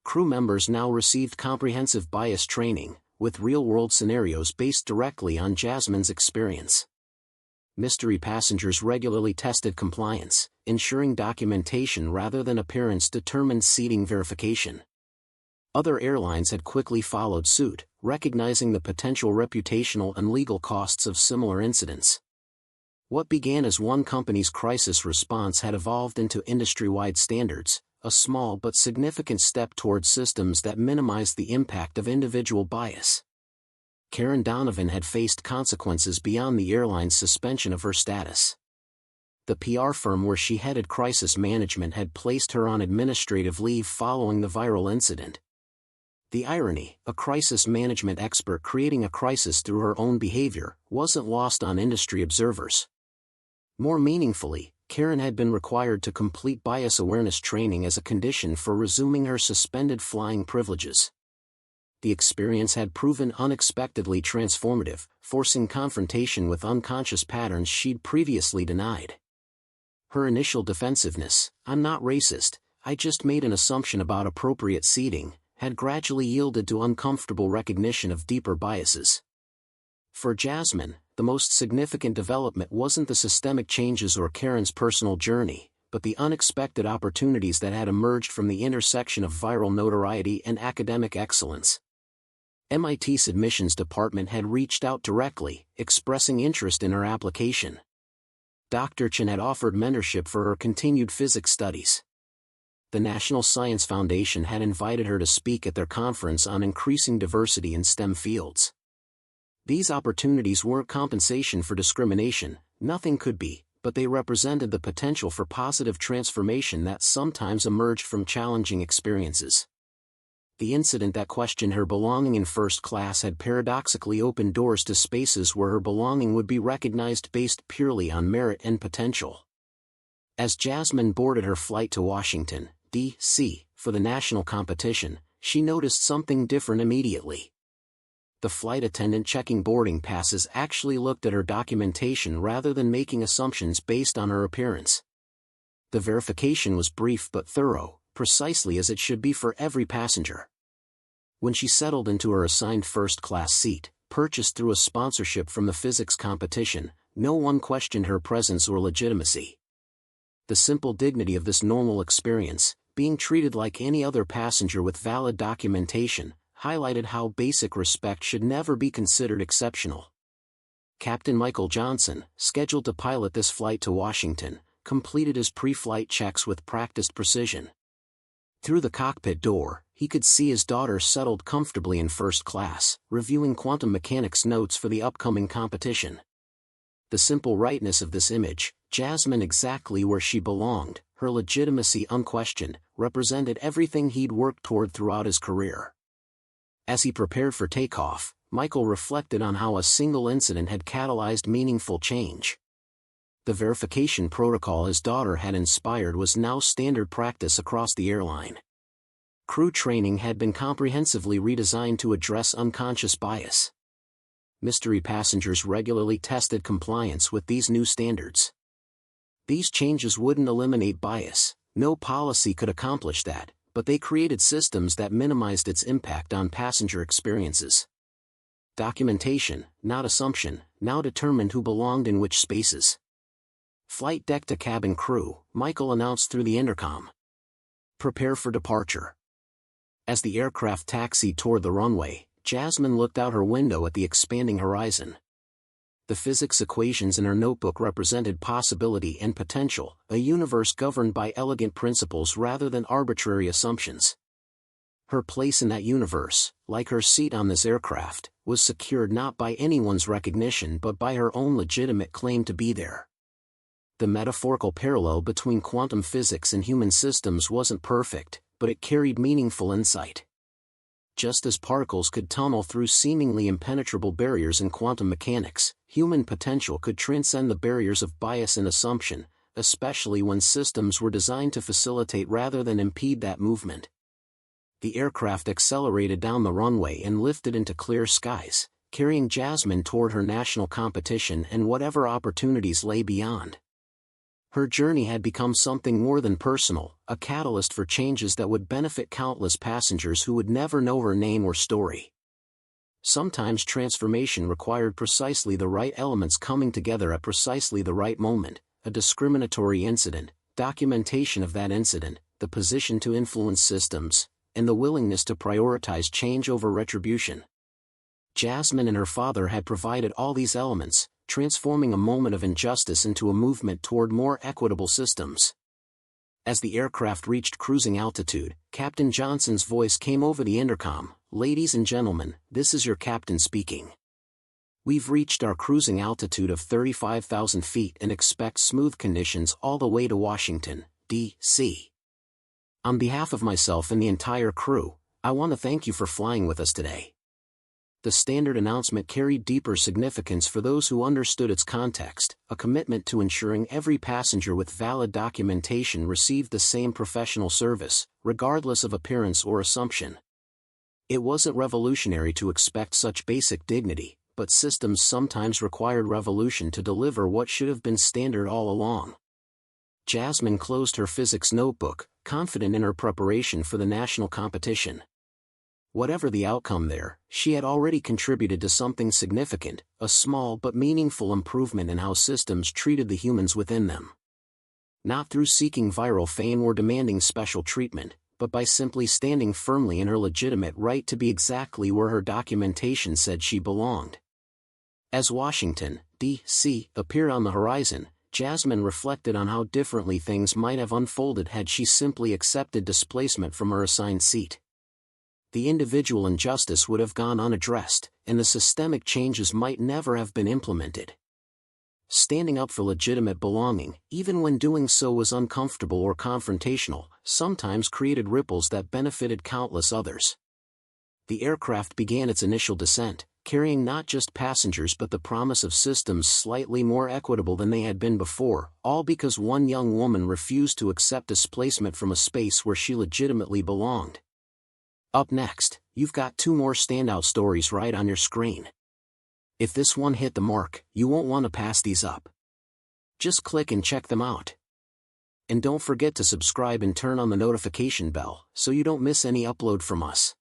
Crew members now received comprehensive bias training, with real-world scenarios based directly on Jasmine's experience. Mystery passengers regularly tested compliance, ensuring documentation rather than appearance determined seating verification. Other airlines had quickly followed suit, recognizing the potential reputational and legal costs of similar incidents. What began as one company's crisis response had evolved into industry-wide standards, a small but significant step towards systems that minimize the impact of individual bias. Karen Donovan had faced consequences beyond the airline's suspension of her status. The PR firm where she headed crisis management had placed her on administrative leave following the viral incident. The irony, a crisis management expert creating a crisis through her own behavior, wasn't lost on industry observers. More meaningfully, Karen had been required to complete bias awareness training as a condition for resuming her suspended flying privileges. The experience had proven unexpectedly transformative, forcing confrontation with unconscious patterns she'd previously denied. Her initial defensiveness, "I'm not racist, I just made an assumption about appropriate seating," had gradually yielded to uncomfortable recognition of deeper biases. For Jasmine, the most significant development wasn't the systemic changes or Karen's personal journey, but the unexpected opportunities that had emerged from the intersection of viral notoriety and academic excellence. MIT's admissions department had reached out directly, expressing interest in her application. Dr. Chen had offered mentorship for her continued physics studies. The National Science Foundation had invited her to speak at their conference on increasing diversity in STEM fields. These opportunities weren't compensation for discrimination, nothing could be, but they represented the potential for positive transformation that sometimes emerged from challenging experiences. The incident that questioned her belonging in first class had paradoxically opened doors to spaces where her belonging would be recognized based purely on merit and potential. As Jasmine boarded her flight to Washington, D.C., for the national competition, she noticed something different immediately. The flight attendant checking boarding passes actually looked at her documentation rather than making assumptions based on her appearance. The verification was brief but thorough, precisely as it should be for every passenger. When she settled into her assigned first-class seat, purchased through a sponsorship from the physics competition, no one questioned her presence or legitimacy. The simple dignity of this normal experience, being treated like any other passenger with valid documentation, highlighted how basic respect should never be considered exceptional. Captain Michael Johnson, scheduled to pilot this flight to Washington, completed his pre-flight checks with practiced precision. Through the cockpit door, he could see his daughter settled comfortably in first class, reviewing quantum mechanics notes for the upcoming competition. The simple rightness of this image, Jasmine exactly where she belonged, her legitimacy unquestioned, represented everything he'd worked toward throughout his career. As he prepared for takeoff, Michael reflected on how a single incident had catalyzed meaningful change. The verification protocol his daughter had inspired was now standard practice across the airline. Crew training had been comprehensively redesigned to address unconscious bias. Mystery passengers regularly tested compliance with these new standards. These changes wouldn't eliminate bias, no policy could accomplish that, but they created systems that minimized its impact on passenger experiences. Documentation, not assumption, now determined who belonged in which spaces. Flight deck to cabin crew, Michael announced through the intercom. Prepare for departure. As the aircraft taxied toward the runway, Jasmine looked out her window at the expanding horizon. The physics equations in her notebook represented possibility and potential, a universe governed by elegant principles rather than arbitrary assumptions. Her place in that universe, like her seat on this aircraft, was secured not by anyone's recognition but by her own legitimate claim to be there. The metaphorical parallel between quantum physics and human systems wasn't perfect, but it carried meaningful insight. Just as particles could tunnel through seemingly impenetrable barriers in quantum mechanics, human potential could transcend the barriers of bias and assumption, especially when systems were designed to facilitate rather than impede that movement. The aircraft accelerated down the runway and lifted into clear skies, carrying Jasmine toward her national competition and whatever opportunities lay beyond. Her journey had become something more than personal, a catalyst for changes that would benefit countless passengers who would never know her name or story. Sometimes transformation required precisely the right elements coming together at precisely the right moment, a discriminatory incident, documentation of that incident, the position to influence systems, and the willingness to prioritize change over retribution. Jasmine and her father had provided all these elements, transforming a moment of injustice into a movement toward more equitable systems. As the aircraft reached cruising altitude, Captain Johnson's voice came over the intercom, "Ladies and gentlemen, this is your captain speaking. We've reached our cruising altitude of 35,000 feet and expect smooth conditions all the way to Washington, D.C. On behalf of myself and the entire crew, I want to thank you for flying with us today. The standard announcement carried deeper significance for those who understood its context, a commitment to ensuring every passenger with valid documentation received the same professional service, regardless of appearance or assumption. It wasn't revolutionary to expect such basic dignity, but systems sometimes required revolution to deliver what should have been standard all along. Jasmine closed her physics notebook, confident in her preparation for the national competition. Whatever the outcome there, she had already contributed to something significant, a small but meaningful improvement in how systems treated the humans within them. Not through seeking viral fame or demanding special treatment, but by simply standing firmly in her legitimate right to be exactly where her documentation said she belonged. As Washington, D.C. appeared on the horizon, Jasmine reflected on how differently things might have unfolded had she simply accepted displacement from her assigned seat. The individual injustice would have gone unaddressed, and the systemic changes might never have been implemented. Standing up for legitimate belonging, even when doing so was uncomfortable or confrontational, sometimes created ripples that benefited countless others. The aircraft began its initial descent, carrying not just passengers but the promise of systems slightly more equitable than they had been before, all because one young woman refused to accept displacement from a space where she legitimately belonged. Up next, you've got two more standout stories right on your screen. If this one hit the mark, you won't want to pass these up. Just click and check them out. And don't forget to subscribe and turn on the notification bell so you don't miss any upload from us.